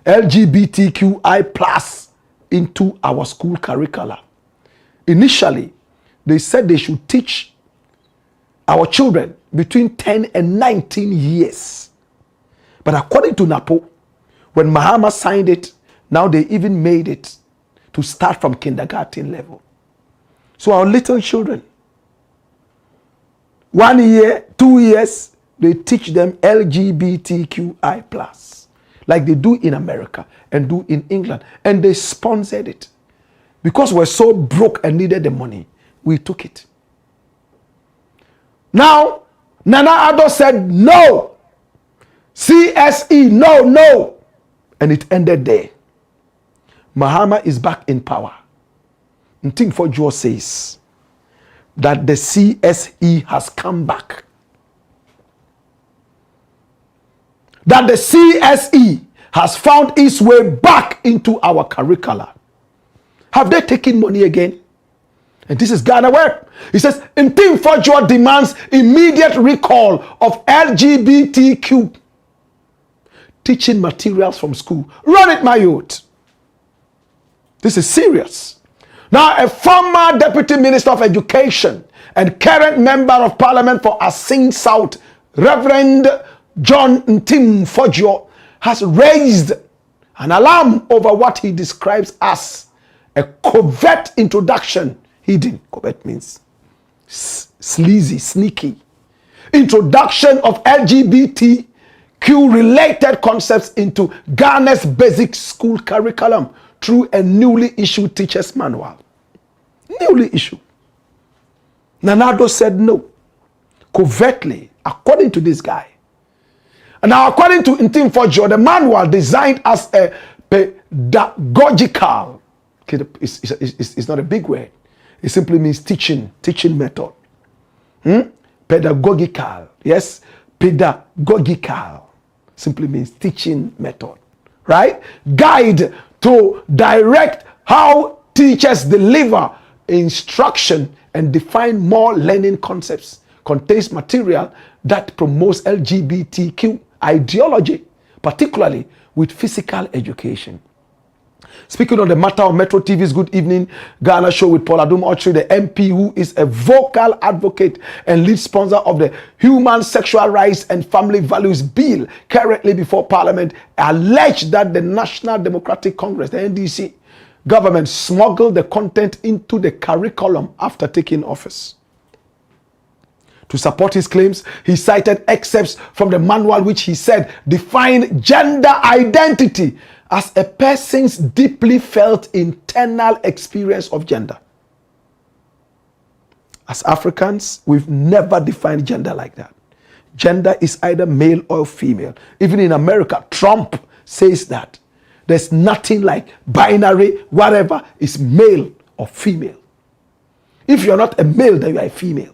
LGBTQI plus into our school curricula. Initially, they said they should teach our children between 10 and 19 years. But according to Napo, when Mahama signed it, now they even made it to start from kindergarten level. So our little children, 1 year, 2 years, they teach them LGBTQI plus, like they do in America and do in England. And they sponsored it. Because we're so broke and needed the money, we took it. Now, Nana Addo said no. CSE, no, no. And it ended there. Mahama is back in power. Ntim Fodjo says that the CSE has come back. That the CSE has found its way back into our curricula. Have they taken money again? And this is Ghana Web. He says, Ntim Fodjo demands immediate recall of LGBTQ teaching materials from school. Run it, my youth. This is serious. Now, a former Deputy Minister of Education and current Member of Parliament for Assin South, Reverend John Ntim Fodjo, has raised an alarm over what he describes as a covert introduction. Hidden. Covert means sleazy, sneaky. Introduction of LGBTQ related concepts into Ghana's basic school curriculum through a newly issued teacher's manual. Newly issued. Nana Addo said no. Covertly, according to this guy. And now, according to Ntim Fodjo, the manual designed as a pedagogical, it's not a big word. It simply means teaching method. Pedagogical, yes? Pedagogical simply means teaching method, right? Guide to direct how teachers deliver instruction and define more learning concepts. Contains material that promotes LGBTQ ideology, particularly with physical education. Speaking on the matter of Metro TV's Good Evening Ghana show with Paul Adum Ochri, the MP who is a vocal advocate and lead sponsor of the Human Sexual Rights and Family Values Bill currently before Parliament, alleged that the National Democratic Congress, the NDC, government smuggled the content into the curriculum after taking office. To support his claims, he cited excerpts from the manual which he said define gender identity as a person's deeply felt internal experience of gender. As Africans, we've never defined gender like that. Gender is either male or female. Even in America, Trump says that. There's nothing like binary, whatever is male or female. If you're not a male, then you are a female.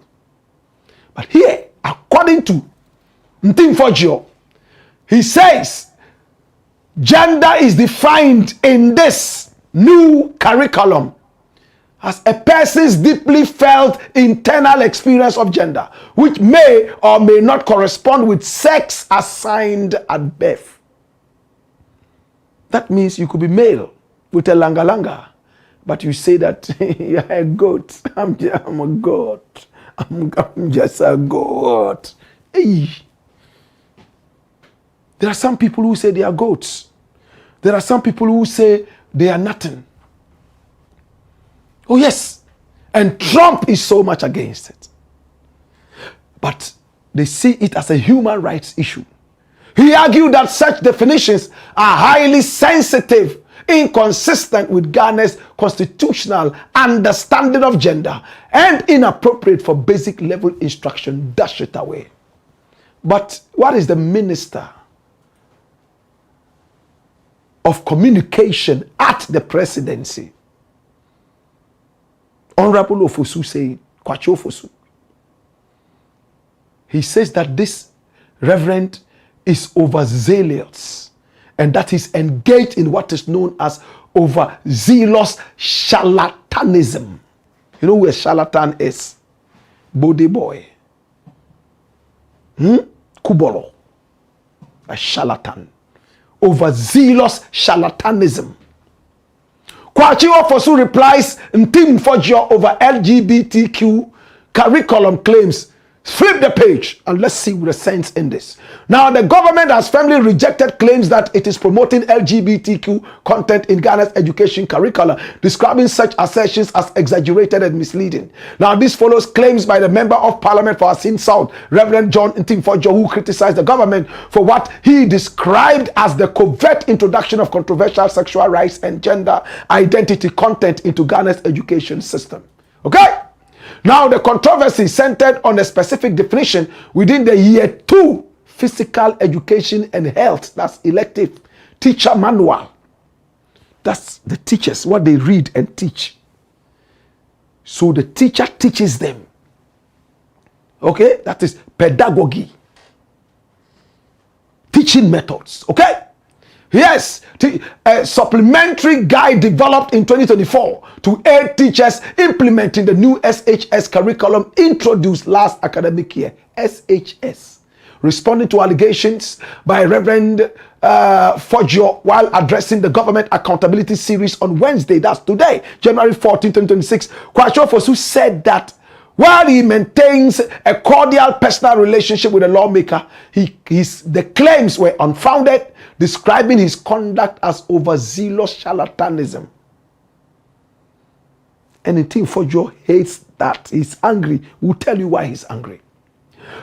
But here, according to Ntim Fodjo, he says gender is defined in this new curriculum as a person's deeply felt internal experience of gender, which may or may not correspond with sex assigned at birth. That means you could be male with a langa, but you say that you're a goat. I'm a goat. I'm just a goat. Hey. There are some people who say they are goats. There are some people who say they are nothing. Oh yes. And Trump is so much against it. But they see it as a human rights issue. He argued that such definitions are highly sensitive, inconsistent with Ghana's constitutional understanding of gender, and inappropriate for basic level instruction. Dash it away. But what is the Minister of Communication at the presidency, Honorable Ofosu, saying? Kwacho Ofosu. He says that this reverend is overzealous and that he's engaged in what is known as overzealous charlatanism. You know who a charlatan is? Body boy. Kubolo. A charlatan. Overzealous charlatanism. Kwachi Ofosu replies, Ntim Fodjo over LGBTQ curriculum claims. Flip the page and let's see the sense in this. Now, the government has firmly rejected claims that it is promoting LGBTQ content in Ghana's education curricula, describing such assertions as exaggerated and misleading. Now, this follows claims by the Member of Parliament for Assin South, Reverend John Ntim Fodjo, who criticized the government for what he described as the covert introduction of controversial sexual rights and gender identity content into Ghana's education system. Okay? Now, the controversy centered on a specific definition within the year 2 physical education and health, that's elective teacher manual. That's the teachers, what they read and teach. So the teacher teaches them. Okay, that is pedagogy. Teaching methods, okay? Yes, a supplementary guide developed in 2024 to aid teachers implementing the new SHS curriculum introduced last academic year. SHS. Responding to allegations by Reverend Foggio while addressing the government accountability series on Wednesday, that's today, January 14, 2026, Kwacho Fosu said that while he maintains a cordial personal relationship with the lawmaker, the claims were unfounded, describing his conduct as overzealous charlatanism. Anything Foggio hates that, he's angry. We'll tell you why he's angry.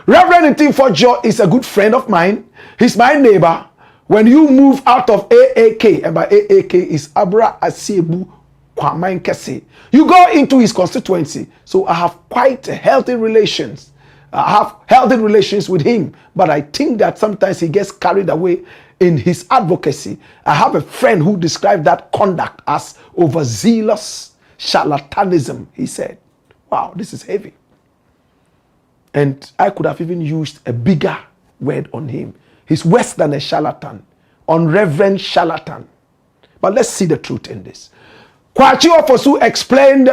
Reverend Foggio is a good friend of mine. He's my neighbor. When you move out of AAK, and by AAK is Abra Asiebu Kwamain Kese, you go into his constituency. So I have quite healthy relations. I have healthy relations with him. But I think that sometimes he gets carried away in his advocacy. I have a friend who described that conduct as overzealous charlatanism, he said. Wow, this is heavy. And I could have even used a bigger word on him. He's worse than a charlatan, unreverend charlatan. But let's see the truth in this. Kwachi Ofosu explained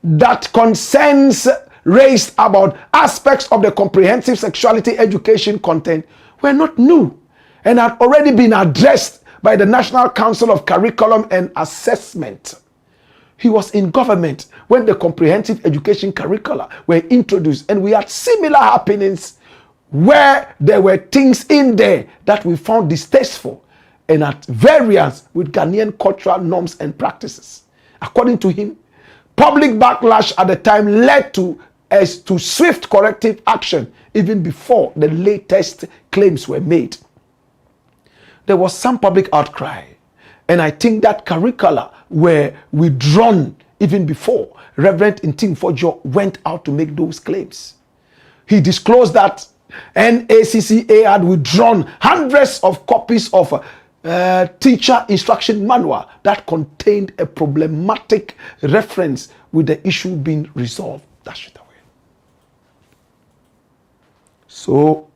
that concerns raised about aspects of the comprehensive sexuality education content were not new and had already been addressed by the National Council of Curriculum and Assessment. He was in government when the comprehensive education curricula were introduced, and we had similar happenings where there were things in there that we found distasteful and at variance with Ghanaian cultural norms and practices. According to him, public backlash at the time led to swift corrective action even before the latest claims were made. There was some public outcry, and I think that curricula were withdrawn even before Reverend Foggio went out to make those claims. He disclosed that NACCA had withdrawn hundreds of copies of teacher instruction manual that contained a problematic reference with the issue being resolved. Dash it away. So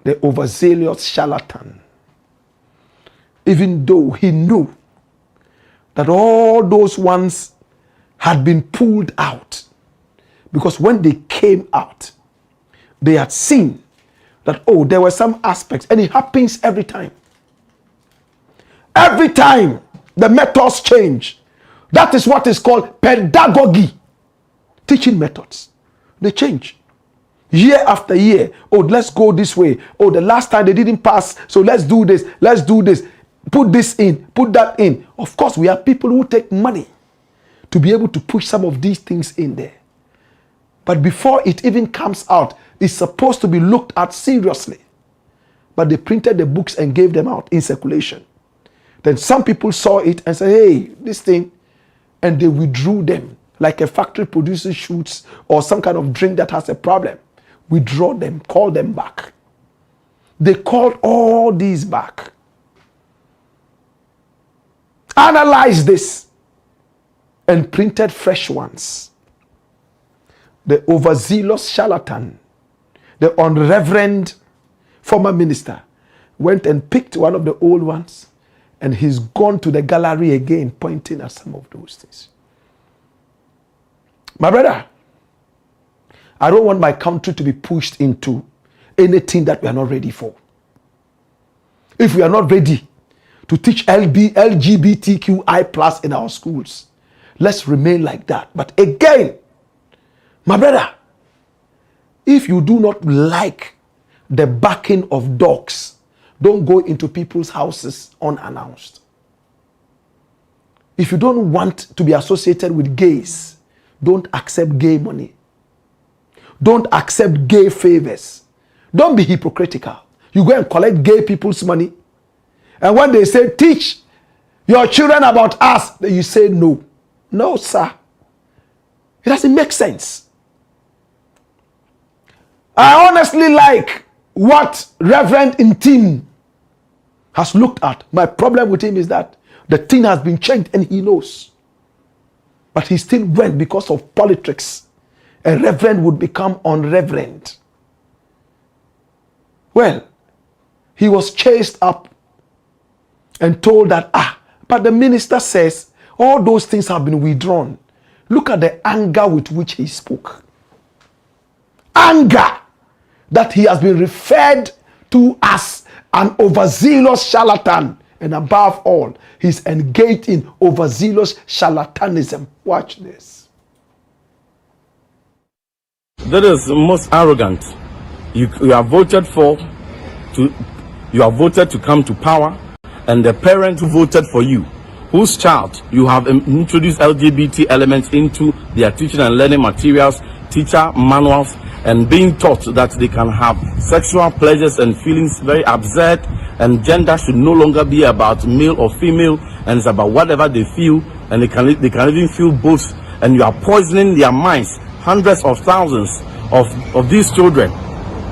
the overzealous charlatan, even though he knew that all those ones had been pulled out, because when they came out, they had seen that, oh, there were some aspects, and it happens every time. Every time the methods change. That is what is called pedagogy. Teaching methods. They change. Year after year. Oh, let's go this way. Oh, the last time they didn't pass, so let's do this. Let's do this. Put this in. Put that in. Of course, we have people who take money to be able to push some of these things in there. But before it even comes out, it's supposed to be looked at seriously. But they printed the books and gave them out in circulation. Then some people saw it and said, hey, this thing, and they withdrew them. Like a factory produces shoots or some kind of drink that has a problem. Withdraw them, call them back. They called all these back. Analyzed this and printed fresh ones. The overzealous charlatan, the unreverend former minister, went and picked one of the old ones, and he's gone to the gallery again, pointing at some of those things. My brother, I don't want my country to be pushed into anything that we are not ready for. If we are not ready to teach LGBTQI plus in our schools, let's remain like that. But again, my brother, if you do not like the barking of dogs, don't go into people's houses unannounced. If you don't want to be associated with gays, don't accept gay money. Don't accept gay favors. Don't be hypocritical. You go and collect gay people's money, and when they say, teach your children about us, then you say no. No, sir. It doesn't make sense. I honestly like what Reverend Intim has looked at. My problem with him is that the thing has been changed and he knows. But he still went because of politics. A reverend would become unreverend. Well, he was chased up and told that, but the minister says all those things have been withdrawn. Look at the anger with which he spoke. Anger that he has been referred to as an overzealous charlatan. And above all, he's engaged in overzealous charlatanism. Watch this. That is most arrogant. You are voted to come to power, and the parent who voted for you, whose child you have introduced LGBT elements into their teaching and learning materials, teacher manuals, and being taught that they can have sexual pleasures and feelings very absurd, and gender should no longer be about male or female, and it's about whatever they feel, and they can even feel both, and you are poisoning their minds, hundreds of thousands of these children,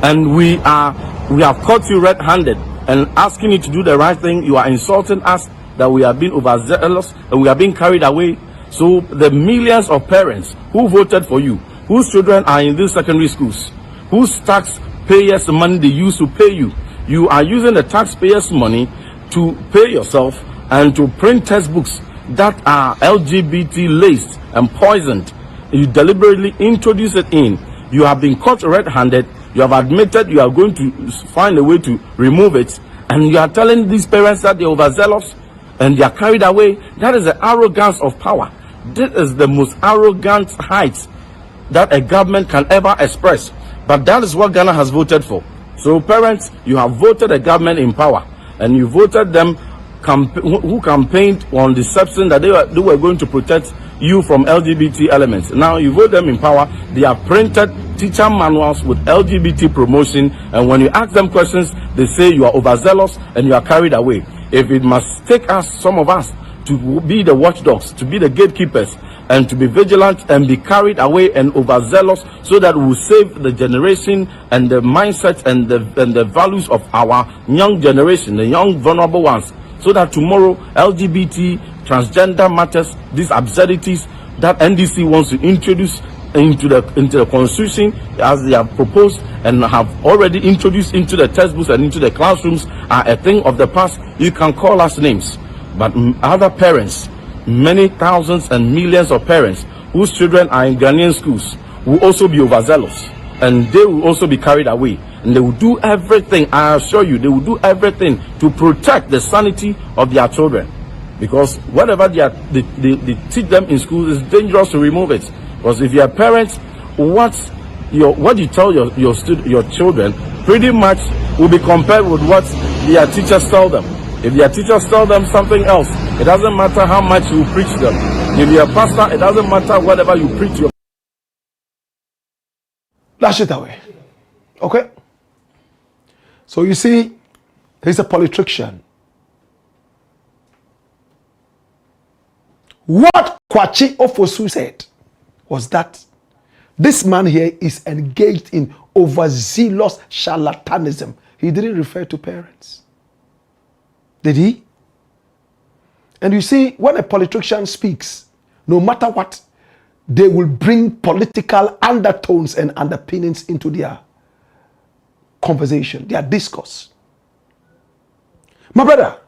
and we have caught you red-handed and asking you to do the right thing. You are insulting us that we are being overzealous and we are being carried away. So the millions of parents who voted for you, whose children are in these secondary schools, whose taxpayers' money they used to pay you, you are using the taxpayers' money to pay yourself and to print textbooks that are LGBT laced and poisoned. You deliberately introduce it in. You have been caught red-handed. You have admitted you are going to find a way to remove it, and you are telling these parents that they're overzealous and they are carried away. That is the arrogance of power. This is the most arrogant height that a government can ever express. But that is what Ghana has voted for. So parents, you have voted a government in power, and you voted them who campaigned on deception that they were going to protect you from LGBT elements. Now you vote them in power. They have printed teacher manuals with LGBT promotion, and when you ask them questions, they say you are overzealous and you are carried away. If it must take us, some of us, to be the watchdogs, to be the gatekeepers, and to be vigilant and be carried away and overzealous, so that we will save the generation and the mindset and the values of our young generation, the young vulnerable ones, so that tomorrow LGBT, transgender matters, these absurdities that NDC wants to introduce into the constitution as they have proposed and have already introduced into the textbooks and into the classrooms are a thing of the past. You can call us names, but other parents, many thousands and millions of parents whose children are in Ghanaian schools, will also be overzealous, and they will also be carried away, and they will do everything, I assure you, they will do everything to protect the sanity of their children, because whatever they teach them in school is dangerous to remove it. Because if you're a parent, what you tell your children pretty much will be compared with what their teachers tell them. If their teachers tell them something else, it doesn't matter how much you preach them. If you're a pastor, it doesn't matter whatever you preach. Lash it away. Okay? So you see, he's a politician. What Kwachi Ofosu said was that this man here is engaged in overzealous charlatanism. He didn't refer to parents. Did he? And you see, when a politician speaks, no matter what, they will bring political undertones and underpinnings into their conversation, their discourse. My brother,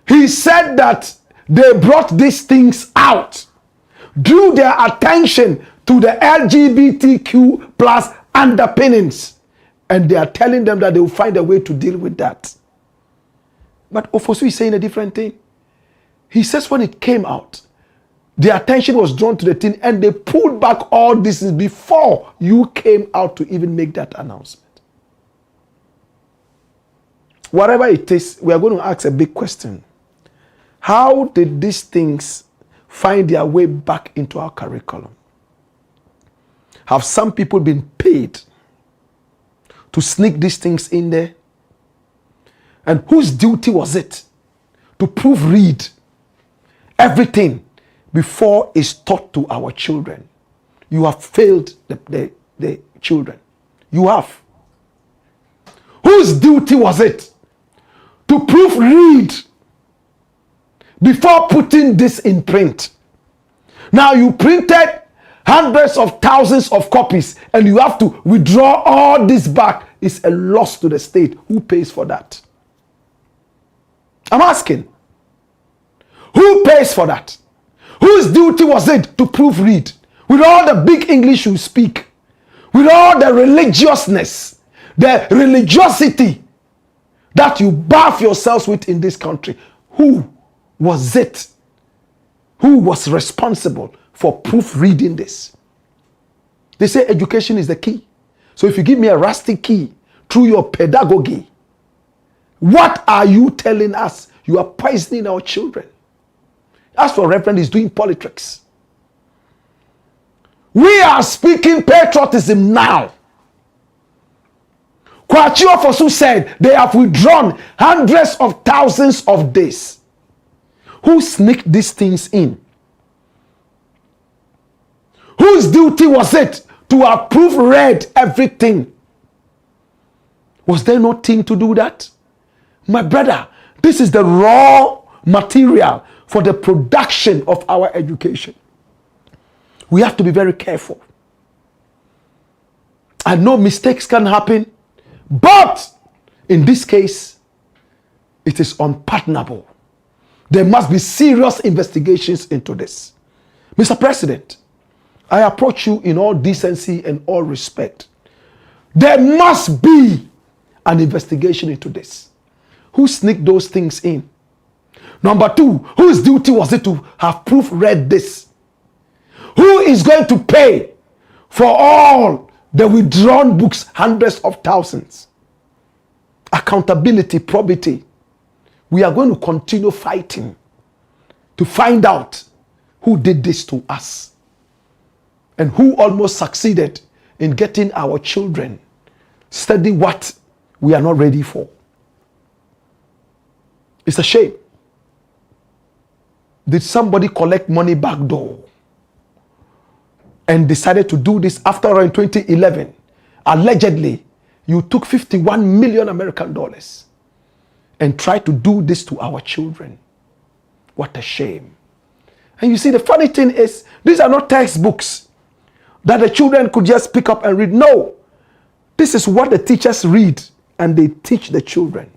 he said that they brought these things out, drew their attention to the LGBTQ plus underpinnings, and they are telling them that they will find a way to deal with that. But Ofosu is saying a different thing. He says when it came out, the attention was drawn to the thing, and they pulled back all this before you came out to even make that announcement. Whatever it is, we are going to ask a big question. How did these things find their way back into our curriculum? Have some people been paid to sneak these things in there? And whose duty was it to proofread everything before it's taught to our children? You have failed the children. You have. Whose duty was it to proofread before putting this in print? Now you printed hundreds of thousands of copies and you have to withdraw all this back. It's a loss to the state. Who pays for that? I'm asking. Who pays for that? Whose duty was it to proofread? With all the big English you speak, with all the religiousness, the religiosity that you bath yourselves with in this country, who was it? Who was responsible for proofreading this? They say education is the key. So if you give me a rusty key through your pedagogy, what are you telling us? You are poisoning our children. As for Reverend, he's doing politics. We are speaking patriotism now. Kwachi Ofosu said they have withdrawn hundreds of thousands of days. Who sneaked these things in? Whose duty was it to have proofread everything? Was there no team to do that? My brother, this is the raw material for the production of our education. We have to be very careful. I know mistakes can happen, but in this case, it is unpardonable. There must be serious investigations into this. Mr. President, I approach you in all decency and all respect. There must be an investigation into this. Who sneaked those things in? Number two, whose duty was it to have proofread this? Who is going to pay for all the withdrawn books, hundreds of thousands? Accountability, probity. We are going to continue fighting to find out who did this to us and who almost succeeded in getting our children study what we are not ready for. It's a shame. Did somebody collect money back door and decided to do this after all in 2011? Allegedly, you took 51 million American dollars and tried to do this to our children. What a shame. And you see, the funny thing is, these are not textbooks that the children could just pick up and read. No, this is what the teachers read and they teach the children.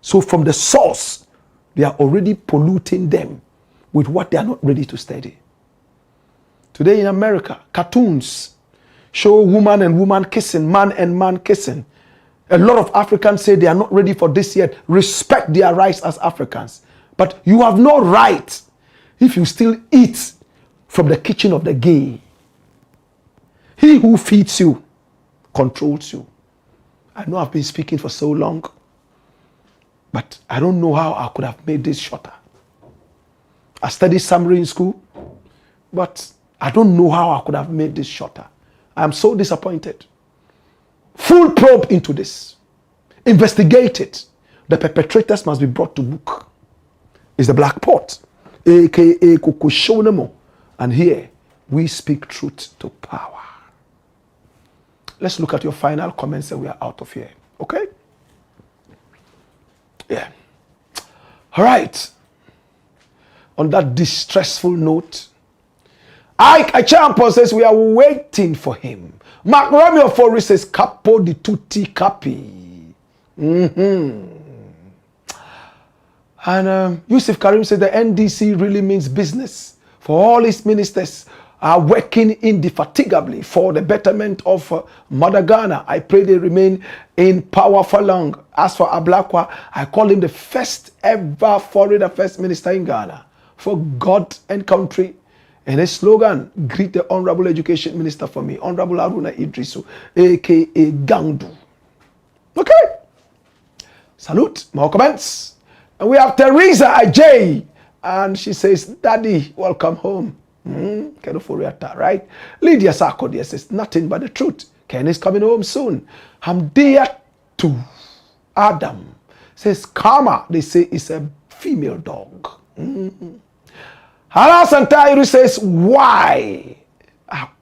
So from the source, they are already polluting them with what they are not ready to study. Today in America, cartoons show woman and woman kissing, man and man kissing. A lot of Africans say they are not ready for this yet. Respect their rights as Africans. But you have no right if you still eat from the kitchen of the gay. He who feeds you controls you. I know I've been speaking for so long, but I don't know how I could have made this shorter. I studied summary in school, but I don't know how I could have made this shorter. I am so disappointed. Full probe into this. Investigate it. The perpetrators must be brought to book. It's the Black Pot, aka Kukushonemo. And here we speak truth to power. Let's look at your final comments and we are out of here. Okay? Yeah. All right. On that distressful note, Ike Champo says we are waiting for him. Mark Romeo Ofori says capo di tutti capi. And Yusuf Karim says the NDC really means business. For all its ministers are working indefatigably for the betterment of Mother Ghana. I pray they remain in power for long. As for Blakk, I call him the first ever foreign affairs minister in Ghana for God and country. And his slogan, greet the Honorable Education Minister for me, Honorable Haruna Idrisu, aka Gangdu. Okay. Salute. More comments. And we have Teresa Ajay. And she says, Daddy, welcome home. Ofori-Atta, right? Lydia Sarkodie says, nothing but the truth. Ken is coming home soon. Hamdia to Adam says, Karma, they say, is a female dog. Hala Santairu says, why?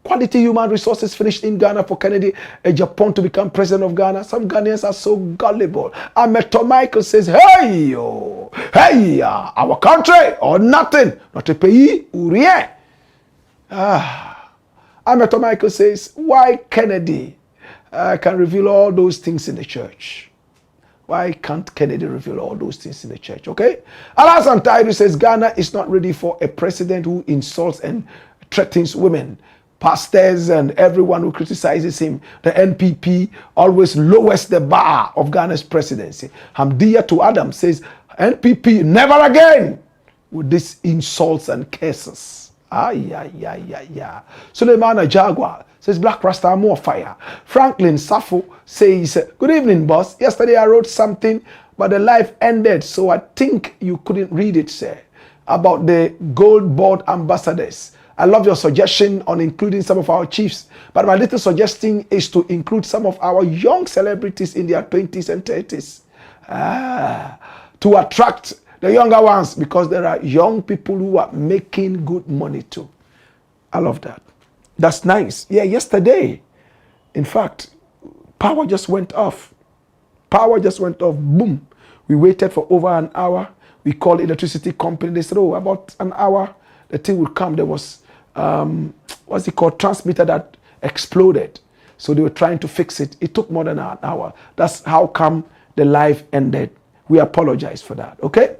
Quality human resources finished in Ghana for Kennedy AGYAPONG to become president of Ghana. Some Ghanaians are so gullible. Ameto Michael says, hey, yo, hey, our country or nothing. Notre pays ou rien. Ameto Michael says, why Kennedy can reveal all those things in the church? Why can't Kennedy reveal all those things in the church? Okay? Alasan Tairu says, Ghana is not ready for a president who insults and threatens women. Pastors and everyone who criticizes him. The NPP always lowers the bar of Ghana's presidency. Hamdia to Adam says, NPP never again with these insults and curses. Suleimana Jaguar says, Black Rasta more fire. Franklin Safo says, good evening, boss. Yesterday I wrote something, but the life ended, so I think you couldn't read it, sir, about the gold board ambassadors. I love your suggestion on including some of our chiefs, but my little suggestion is to include some of our young celebrities in their 20s and 30s to attract the younger ones, because there are young people who are making good money too. I love that. That's nice. Yeah, yesterday, in fact, power just went off. Power just went off. Boom. We waited for over an hour. We called the electricity company. They said, oh, about an hour, the thing would come. There was, what's it called, transmitter that exploded. So they were trying to fix it. It took more than an hour. That's how come the live ended. We apologize for that, okay?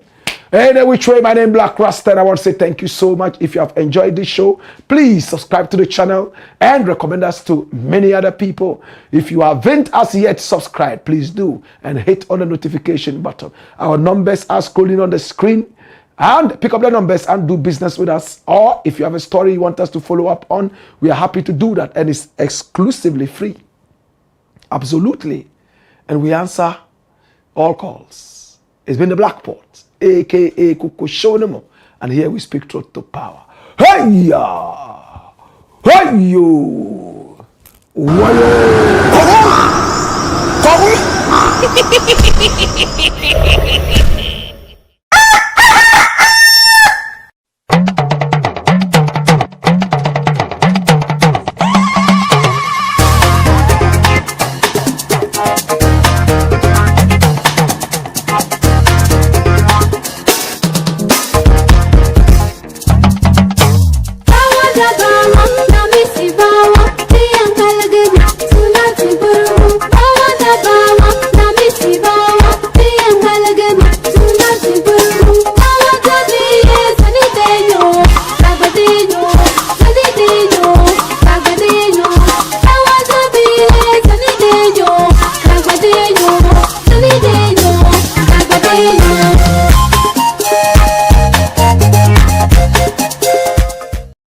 Anyway, which way, my name is Black Rasta, and I want to say thank you so much. If you have enjoyed this show, please subscribe to the channel and recommend us to many other people. If you haven't as yet subscribed, please do, and hit on the notification button. Our numbers are scrolling on the screen, and pick up the numbers and do business with us. Or if you have a story you want us to follow up on, we are happy to do that, and it's exclusively free. Absolutely. And we answer all calls. It's been the Black Port, aka Kuku Shonemo, and here we speak truth to power. Hey-ya! Hey-yo! Wayo!